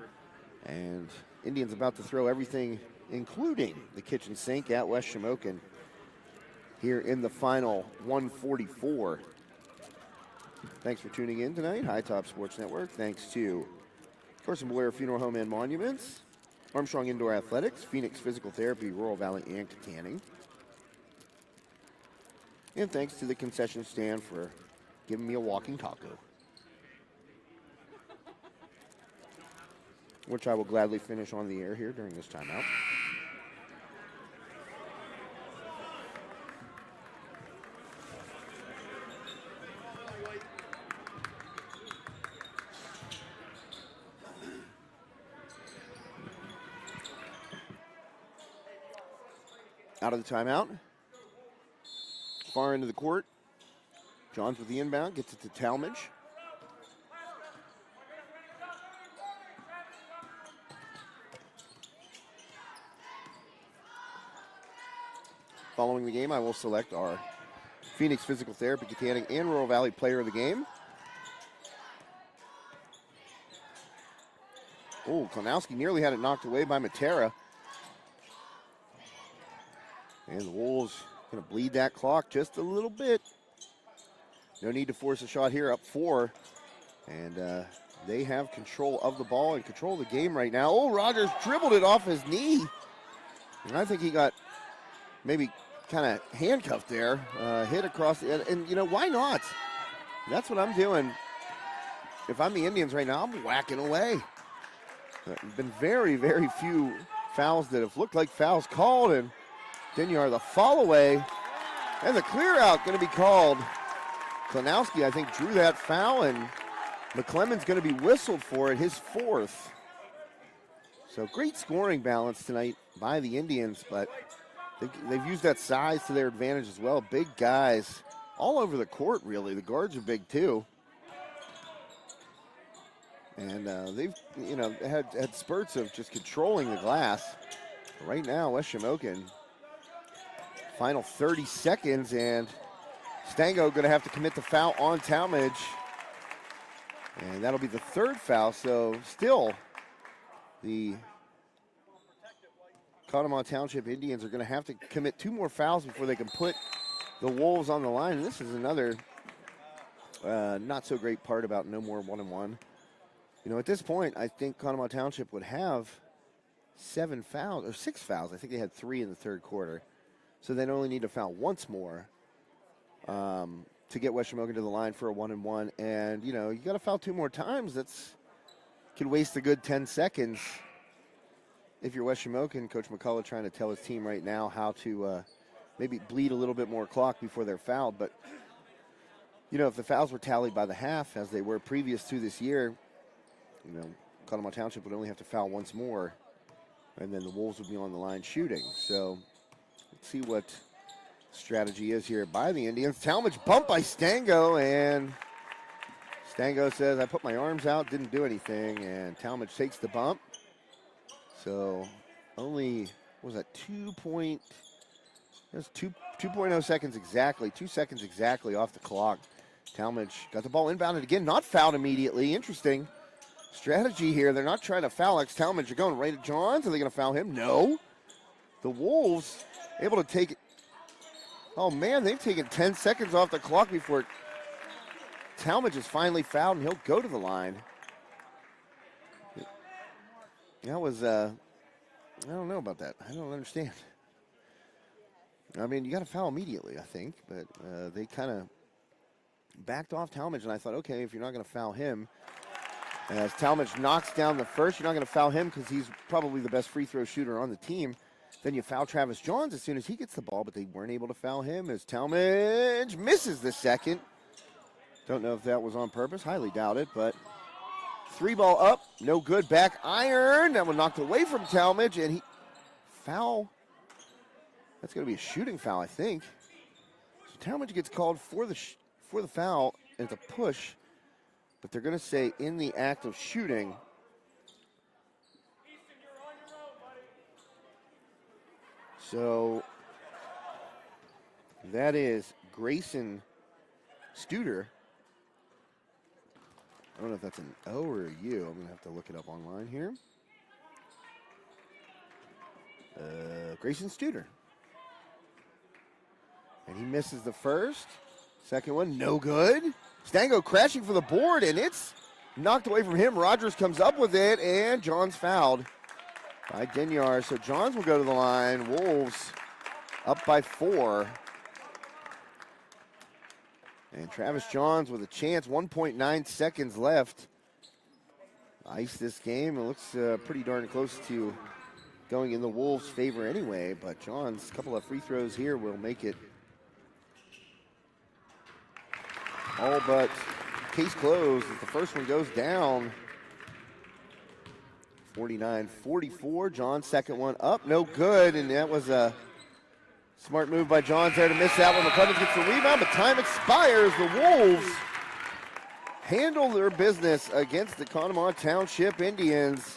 A: and Indians about to throw everything, including the kitchen sink, at West Shamokin here in the final 1:44. Thanks for tuning in tonight. High Top Sports Network. Thanks to Corson Boyer Funeral Home and Monuments, Armstrong Indoor Athletics, Phoenix Physical Therapy, Rural Valley and Tanning. And thanks to the concession stand for giving me a walking taco. which I will gladly finish on the air here during this timeout. Out of the timeout. Far into the court. Johns with the inbound, gets it to Talmadge. Following the game, I will select our Phoenix Physical Therapy, Katanning, and Rural Valley Player of the Game. Oh, Klonowski nearly had it knocked away by Matera. And the Wolves going to bleed that clock just a little bit. No need to force a shot here, up 4. And they have control of the ball and control of the game right now. Oh, Rogers dribbled it off his knee. And I think he got maybe kind of handcuffed there, hit across the, and you know, why not? That's what I'm doing. If I'm the Indians right now, I'm whacking away. Been very, very few fouls that have looked like fouls called, and Dinyar, the fall away, and the clear out going to be called. Klonowski, I think, drew that foul, and McClemmon's going to be whistled for it, his 4th. So great scoring balance tonight by the Indians, but they've used that size to their advantage as well. Big guys all over the court, really. The guards are big, too. And they've, you know, had spurts of just controlling the glass. Right now, West Shamokin, final 30 seconds, and Stango going to have to commit the foul on Talmadge. And that'll be the 3rd foul, so still the Conemaugh Township Indians are going to have to commit 2 more fouls before they can put the Wolves on the line. And this is another not so great part about no more 1-and-1. You know, at this point, I think Conemaugh Township would have 7 fouls, or 6 fouls. I think they had 3 in the 3rd quarter. So they'd only need to foul once more to get West Shamokin to the line for a 1-and-1. And, you know, you got to foul 2 more times. That's could waste a good 10 seconds. If you're West Shamokin, Coach McCullough trying to tell his team right now how to maybe bleed a little bit more clock before they're fouled. But, you know, if the fouls were tallied by the half, as they were previous to this year, you know, Conemaugh Township would only have to foul once more, and then the Wolves would be on the line shooting. So let's see what strategy is here by the Indians. Talmadge bumped by Stango, and Stango says, I put my arms out, didn't do anything, and Talmadge takes the bump. So only, what was that, 2.0 seconds exactly, 2 seconds exactly off the clock. Talmadge got the ball inbounded again, not fouled immediately. Interesting strategy here. They're not trying to foul X Talmadge. They're going right at Johns. Are they going to foul him? No. The Wolves able to take it. Oh, man, they've taken 10 seconds off the clock before Talmadge is finally fouled, and he'll go to the line. That was, I don't know about that. I don't understand. I mean, you got to foul immediately, I think, but they kind of backed off Talmadge, and I thought, okay, if you're not going to foul him, as Talmadge knocks down the first, you're not going to foul him because he's probably the best free throw shooter on the team. Then you foul Travis Johns as soon as he gets the ball, but they weren't able to foul him as Talmadge misses the second. Don't know if that was on purpose. Highly doubt it, but 3 ball up, no good. Back iron. That one knocked away from Talmadge, and he foul. That's going to be a shooting foul, I think. So Talmadge gets called for the foul, and it's a push. But they're going to say in the act of shooting. So that is Grayson Studer. I don't know if that's an O or a U. I'm going to have to look it up online here. Grayson Studer. And he misses the first. Second one, no good. Stango crashing for the board, and it's knocked away from him. Rogers comes up with it, and Johns fouled by Dinyar. So Johns will go to the line. Wolves up by 4. And Travis Johns with a chance, 1.9 seconds left. ice this game. It looks pretty darn close to going in the Wolves' favor anyway, but John's couple of free throws here will make it all but case closed as the first one goes down. 49-44. John's second one up, no good, and that was a smart move by Johns there to miss that one. McClevins gets the rebound, but time expires. The Wolves handle their business against the Conemaugh Township Indians.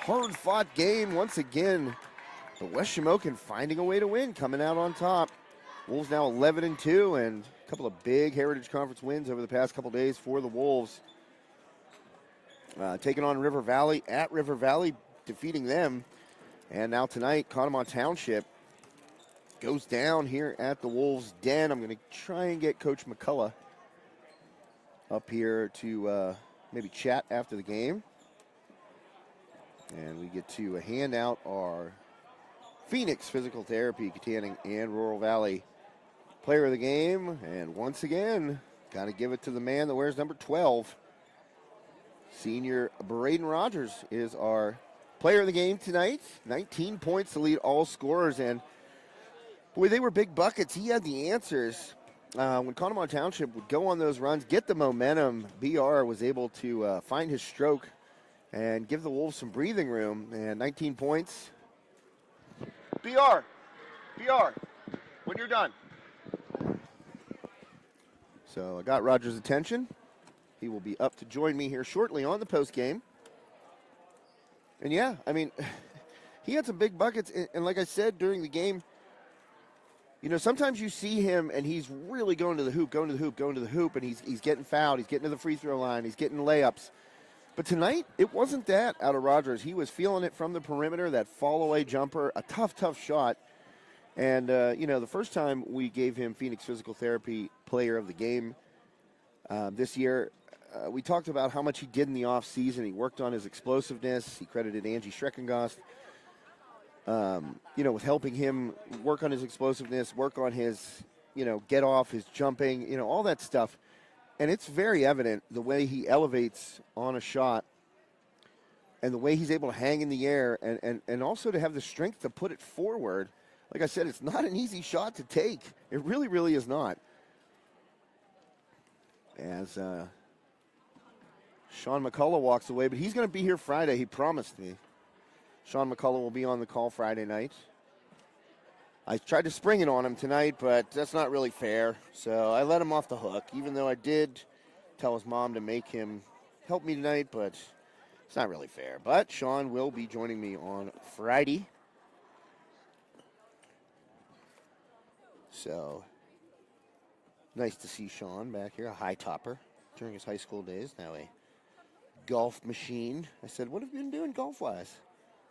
A: Hard-fought game once again, but West Shamokin finding a way to win, coming out on top. Wolves now 11-2, and a couple of big Heritage Conference wins over the past couple days for the Wolves. Taking on River Valley at River Valley, defeating them. And now tonight, Conemaugh Township goes down here at the Wolves' den. I'm going to try and get Coach McCullough up here to maybe chat after the game. And we get to hand out our Phoenix Physical Therapy, Katanning and Rural Valley player of the game. And once again, got to give it to the man that wears number 12. Senior Braden Rogers is our player of the game tonight. 19 points to lead all scorers. And boy, they were big buckets. He had the answers. When Conemaugh Township would go on those runs, get the momentum, BR was able to find his stroke and give the Wolves some breathing room. And 19 points. BR, when you're done. So I got Rogers' attention. He will be up to join me here shortly on the post game. And yeah, I mean, he had some big buckets. And like I said during the game, you know, sometimes you see him and he's really going to the hoop, and he's getting fouled. He's getting to the free throw line. He's getting layups. But tonight, it wasn't that out of Rogers. He was feeling it from the perimeter, that fall-away jumper, a tough shot. And, you know, the first time we gave him Phoenix Physical Therapy Player of the Game this year, we talked about how much he did in the offseason. He worked on his explosiveness. He credited Angie Schreckengost, you know, with helping him work on his explosiveness, work on his, you know, get off, his jumping, you know, all that stuff. And it's very evident the way he elevates on a shot and the way he's able to hang in the air and also to have the strength to put it forward. Like I said, it's not an easy shot to take. It really, really is not. As Sean McCullough walks away, but he's going to be here Friday, he promised me. Sean McCullough will be on the call Friday night. I tried to spring it on him tonight, but that's not really fair. So I let him off the hook, even though I did tell his mom to make him help me tonight, but it's not really fair. But Sean will be joining me on Friday. So nice to see Sean back here, a high topper during his high school days, now a golf machine. I said, what have you been doing golf-wise?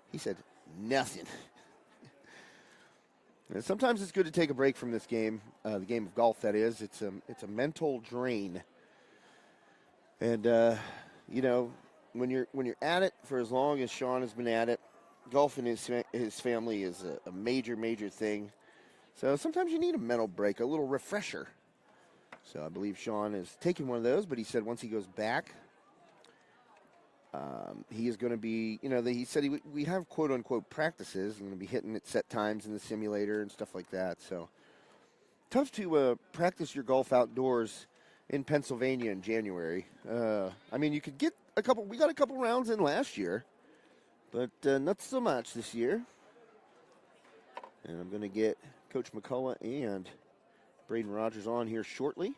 A: He said, nothing. And sometimes it's good to take a break from this game, the game of golf, that is. It's a mental drain. And, you know, when you're at it for as long as Sean has been at it, golf in his family is a major, major thing. So sometimes you need a mental break, a little refresher. So I believe Sean is taking one of those, but he said once he goes back, he is going to be, you know, he said we have quote-unquote practices. I'm going to be hitting at set times in the simulator and stuff like that. So tough to practice your golf outdoors in Pennsylvania in January. I mean, you could get we got a couple rounds in last year, but not so much this year. And I'm going to get Coach McCullough and Braden Rogers on here shortly.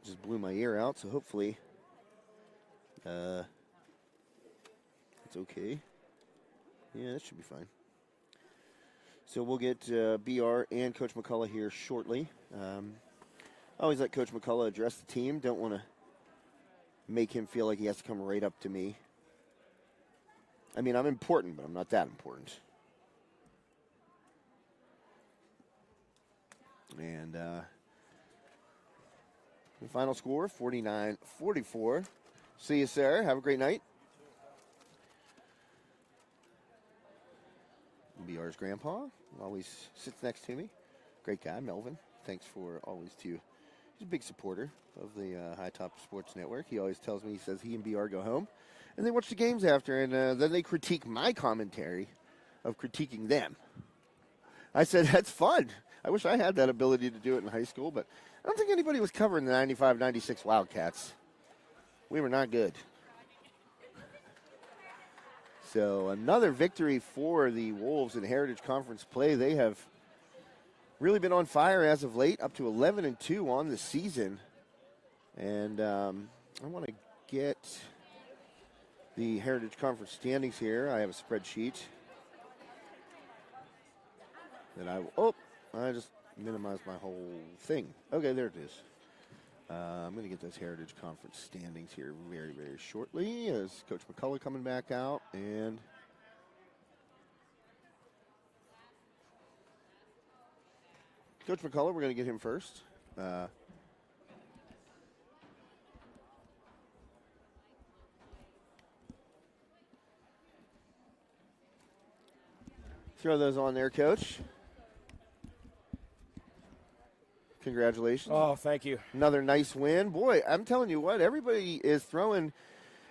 A: Just blew my ear out, so hopefully it's okay. Yeah, that should be fine. So we'll get BR and Coach McCullough here shortly. I always let Coach McCullough address the team. Don't want to make him feel like he has to come right up to me. I mean, I'm important, but I'm not that important. And the final score, 49-44. See you, sir. Have a great night. BR's grandpa always sits next to me. Great guy, Melvin. Thanks for always to He's a big supporter of the High Top Sports Network. He always tells me, he says he and BR go home, and they watch the games after, and then they critique my commentary of critiquing them. I said, that's fun. I wish I had that ability to do it in high school, but I don't think anybody was covering the 95-96 Wildcats. We were not good. So another victory for the Wolves in Heritage Conference play. They have really been on fire as of late, up to 11-2 on the season. And I want to get the Heritage Conference standings here. I have a spreadsheet that I just minimized my whole thing. Okay, there it is. I'm going to get those Heritage Conference standings here very, very shortly as Coach McCullough coming back out. And Coach McCullough, we're going to get him first. Throw those on there, Coach. Congratulations.
E: Oh, thank you.
A: Another nice win. Boy, I'm telling you what, everybody is throwing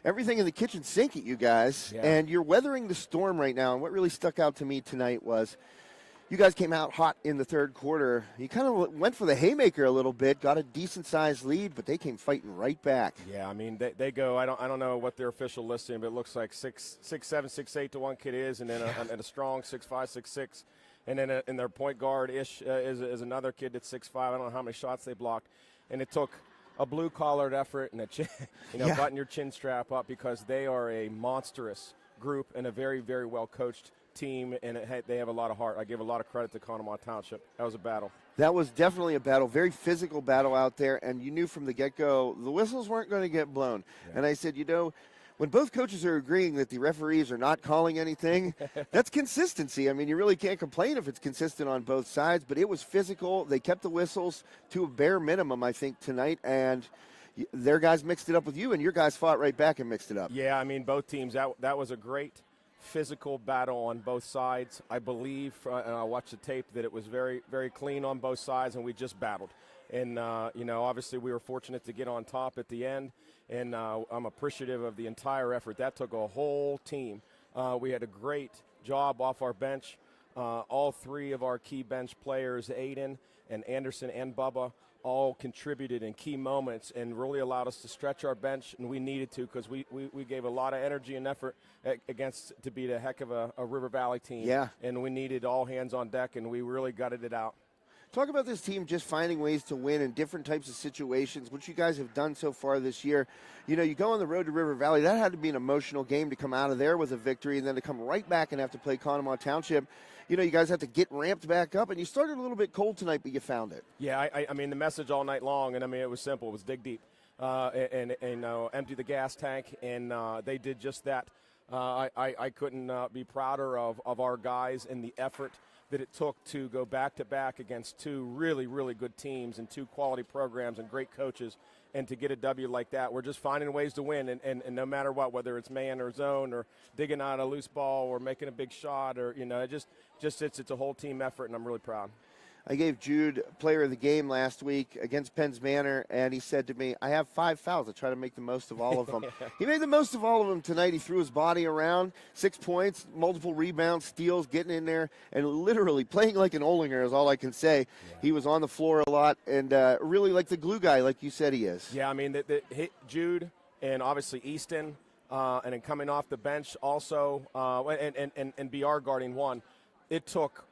A: everything in the kitchen sink at you guys, and you're weathering the storm right now. And what really stuck out to me tonight was you guys came out hot in the third quarter. You kind of went for the haymaker a little bit, got a decent-sized lead, but they came fighting right back.
E: Yeah, I mean, they go, I don't know what their official listing, but it looks like 6'7", 6'8" to one kid is, and then a strong 6'5", 6'6". And then in their point guard-ish is another kid that's 6'5". I don't know how many shots they blocked. And it took a blue-collared effort and button your chin strap up, because they are a monstrous group and a very, very well-coached team, and they have a lot of heart. I give a lot of credit to Conemaugh Township. That was a battle.
A: That was definitely a battle, very physical battle out there, and you knew from the get-go the whistles weren't going to get blown. Yeah. And I said, when both coaches are agreeing that the referees are not calling anything, that's consistency. I mean, you really can't complain if it's consistent on both sides, but it was physical. They kept the whistles to a bare minimum, I think, tonight, and their guys mixed it up with you, and your guys fought right back and mixed it up.
E: Yeah, I mean, both teams, that was a great physical battle on both sides. I believe, and I watched the tape, that it was very, very clean on both sides, and we just battled. And, obviously we were fortunate to get on top at the end, and I'm appreciative of the entire effort. That took a whole team. We had a great job off our bench. All three of our key bench players, Aiden and Anderson and Bubba, all contributed in key moments and really allowed us to stretch our bench, and we needed to, because we gave a lot of energy and effort to beat a heck of a River Valley team.
A: Yeah.
E: And we needed all hands on deck, and we really gutted it out.
A: Talk about this team just finding ways to win in different types of situations, which you guys have done so far this year. You go on the road to River Valley. That had to be an emotional game to come out of there with a victory, and then to come right back and have to play Conemaugh Township. You guys have to get ramped back up, and you started a little bit cold tonight, but you found it.
E: Yeah, I mean, the message all night long, and I mean, it was simple. It was dig deep and empty the gas tank, and they did just that. I couldn't be prouder of our guys and the effort that it took to go back-to-back against two really, really good teams and two quality programs and great coaches, and to get a W like that. We're just finding ways to win, and no matter what, whether it's man or zone or digging out a loose ball or making a big shot, or, it's a whole team effort, and I'm really proud.
A: I gave Jude player of the game last week against Penns Manor, and he said to me, I have 5 fouls. I try to make the most of all of them. He made the most of all of them tonight. He threw his body around, 6 points, multiple rebounds, steals, getting in there, and literally playing like an Olinger is all I can say. Yeah. He was on the floor a lot, and really like the glue guy, like you said he is.
E: Yeah, I mean, Jude and obviously Easton, and then coming off the bench also, and BR guarding one, it took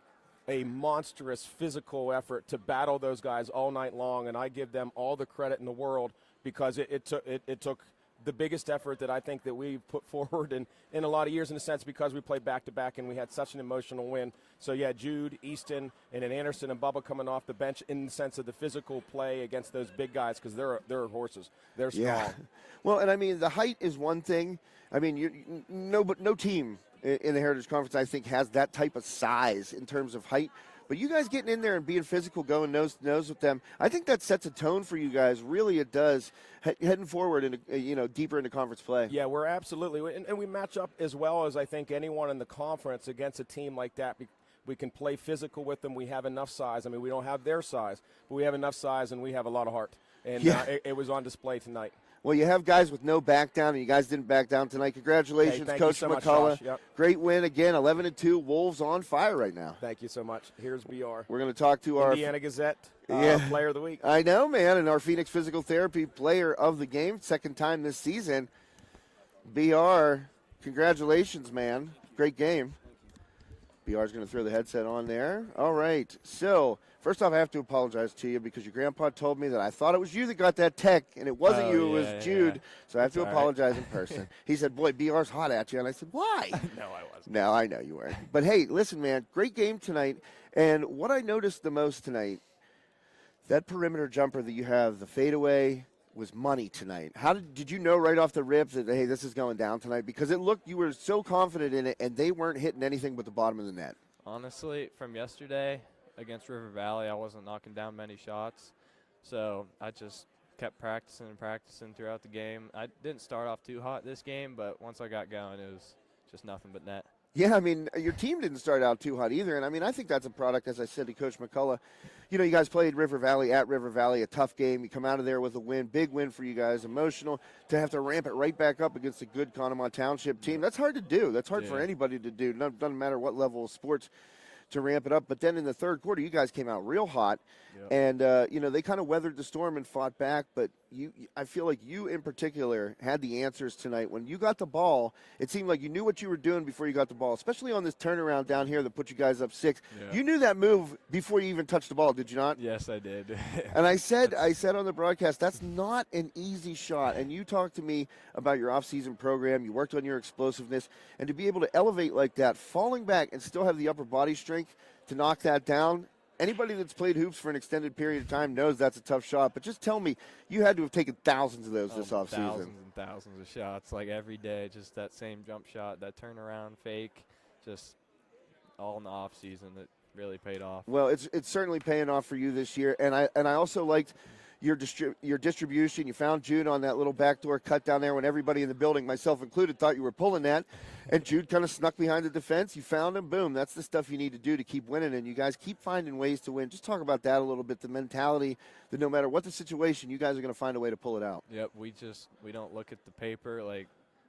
E: a monstrous physical effort to battle those guys all night long, and I give them all the credit in the world, because it took the biggest effort that I think that we've put forward in a lot of years, in a sense, because we played back-to-back and we had such an emotional win. So, yeah, Jude, Easton, and then Anderson and Bubba coming off the bench in the sense of the physical play against those big guys, because they're horses. They're strong.
A: Yeah. Well, and I mean, the height is one thing. I mean, no team in the Heritage Conference, I think, has that type of size in terms of height. But you guys getting in there and being physical, going nose to nose with them, I think that sets a tone for you guys. Really, it does, heading forward and deeper into conference play.
E: Yeah, we're absolutely, and we match up as well as I think anyone in the conference against a team like that. We can play physical with them. We have enough size. I mean, we don't have their size, but we have enough size, and we have a lot of heart. and
A: Yeah.
E: it was on display tonight.
A: Well, you have guys with no back down, and you guys didn't back down tonight. Congratulations,
E: Hey, thank
A: Coach
E: you so much,
A: McCullough.
E: Josh. Yep.
A: Great win again, 11-2. Wolves on fire right now.
E: Thank you so much. Here's BR.
A: We're going to talk to our
E: Indiana Gazette Player of the Week.
A: I know, man, and our Phoenix Physical Therapy Player of the Game, second time this season. BR, congratulations, man. Great game. BR's going to throw the headset on there. All right. So, first off, I have to apologize to you because your grandpa told me that I thought it was you that got that tech, and it wasn't you. It was Jude.
E: Yeah.
A: So I have
E: That's
A: to
E: all
A: apologize in person. He said, boy, BR's hot at you. And I said, why?
E: No, I wasn't.
A: No, I know you weren't. But, hey, listen, man, great game tonight. And what I noticed the most tonight, that perimeter jumper that you have, the fadeaway, was money tonight. How did you know right off the rip that, hey, this is going down tonight? Because it looked, you were so confident in it, and they weren't hitting anything but the bottom of the net.
F: Honestly, from yesterday against River Valley, I wasn't knocking down many shots. So I just kept practicing and practicing throughout the game. I didn't start off too hot this game, but once I got going, it was just nothing but net.
A: Yeah, I mean, your team didn't start out too hot either. And, I mean, I think that's a product, as I said to Coach McCullough. You know, you guys played River Valley at River Valley, a tough game. You come out of there with a win, big win for you guys, emotional. To have to ramp it right back up against a good Conemaugh Township team, that's hard to do. That's hard for anybody to do. Doesn't matter what level of sports to ramp it up. But then in the third quarter, you guys came out real hot. And, you know, they kind of weathered the storm and fought back. But I feel like you in particular had the answers tonight. When you got the ball, it seemed like you knew what you were doing before you got the ball, especially on this turnaround down here that put you guys up 6.
F: Yeah.
A: You knew that move before you even touched the ball, did you not?
F: Yes, I did.
A: And I said on the broadcast, that's not an easy shot. And you talked to me about your off-season program. You worked on your explosiveness. And to be able to elevate like that, falling back and still have the upper body strength to knock that down, anybody that's played hoops for an extended period of time knows that's a tough shot. But just tell me, you had to have taken thousands of those this offseason.
F: Thousands and thousands of shots, like every day, just that same jump shot, that turnaround fake, just all in the off season that really paid off.
A: Well, it's certainly paying off for you this year. And I also liked your distribution. You found Jude on that little backdoor cut down there when everybody in the building, myself included, thought you were pulling that. And Jude kind of snuck behind the defense. You found him. Boom. That's the stuff you need to do to keep winning. And you guys keep finding ways to win. Just talk about that a little bit, the mentality that no matter what the situation, you guys are going to find a way to pull it out.
F: Yep, we don't look at the paper like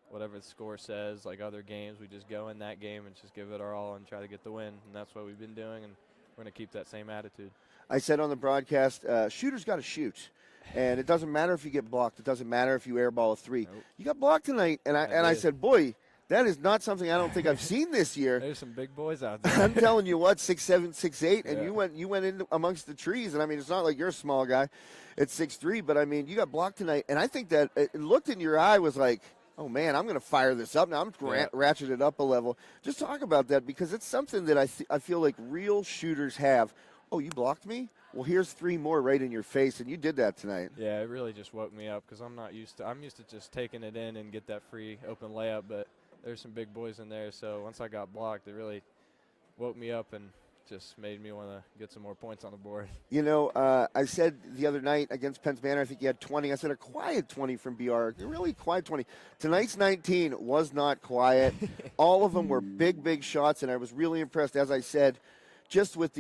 F: whatever the score says, like other games. We just go in that game and just give it our all and try to get the win. And that's what we've been doing, and we're going to keep that same attitude.
A: I said on the broadcast, shooters got to shoot. And it doesn't matter if you get blocked. It doesn't matter if you airball a 3. Nope. You got blocked tonight, and I said, boy, that is not something I don't think I've seen this year.
F: There's some big boys out there.
A: I'm telling you what, 6'7", 6'8", and
F: yeah.
A: you went in amongst the trees. And I mean, it's not like you're a small guy at 6'3", but I mean, you got blocked tonight. And I think that it looked in your eye was like, oh man, I'm going to fire this up now. I'm ratchet it up a level. Just talk about that because it's something that I feel like real shooters have. Oh, you blocked me? Well, here's 3 more right in your face, and you did that tonight.
F: Yeah, it really just woke me up because I'm used to just taking it in and get that free open layup, but there's some big boys in there. So once I got blocked, it really woke me up and just made me want to get some more points on the board.
A: You know, I said the other night against Penns Banner, I think you had 20. I said a quiet 20 from BR. A really quiet 20. Tonight's 19 was not quiet. All of them were big shots, and I was really impressed, as I said, just with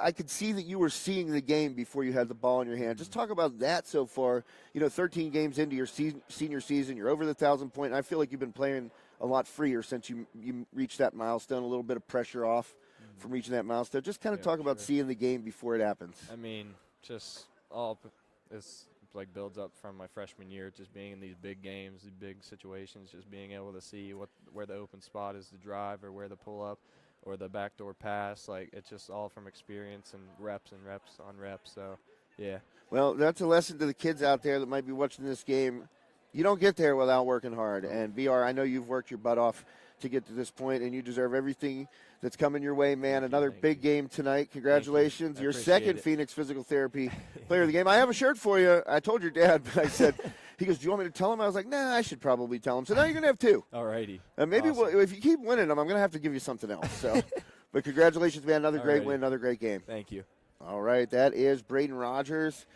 A: I could see that you were seeing the game before you had the ball in your hand. Just talk about that so far. You know, 13 games into your senior season, you're over the 1,000-point. I feel like you've been playing a lot freer since you reached that milestone. A little bit of pressure off from reaching that milestone. Just kind of talk about seeing the game before it happens.
F: I mean, just all it's like builds up from my freshman year, just being in these big games, these big situations, just being able to see where the open spot is to drive or where the pull up or the backdoor pass. Like, it's just all from experience and reps on reps. So, yeah.
A: Well, that's a lesson to the kids out there that might be watching this game. You don't get there without working hard. And, BR, I know you've worked your butt off to get to this point, and you deserve everything that's coming your way, man. Another big game tonight. Congratulations. Your second Phoenix Physical Therapy Player of the Game. I have a shirt for you. I told your dad, but I said, he goes, do you want me to tell him? I was like, nah, I should probably tell him. So now you're going to have 2.
F: All righty.
A: And maybe
F: awesome.
A: if you keep winning them, I'm going to have to give you something else. So, but congratulations, man. Another great win, another great game.
F: Thank you.
A: All right, that is Braden Rogers,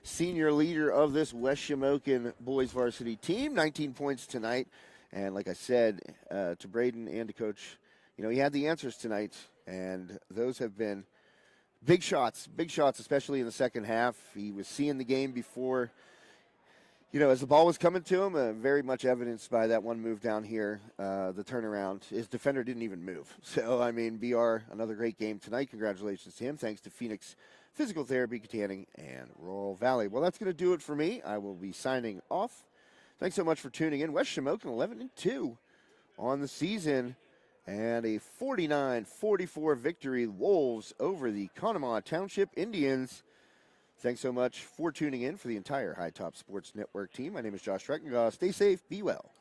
A: senior leader of this West Shamokin boys varsity team. 19 points tonight. And like I said to Braden and to Coach, you know, he had the answers tonight, and those have been big shots, especially in the second half. He was seeing the game before, as the ball was coming to him, very much evidenced by that one move down here, the turnaround. His defender didn't even move. So, BR, another great game tonight. Congratulations to him. Thanks to Phoenix Physical Therapy, Katanning, and Rural Valley. Well, that's going to do it for me. I will be signing off. Thanks so much for tuning in. West Shamokin 11-2 on the season. And a 49-44 victory, Wolves over the Conemaugh Township Indians. Thanks so much for tuning in for the entire High Top Sports Network team. My name is Josh Reckengall. Stay safe, be well.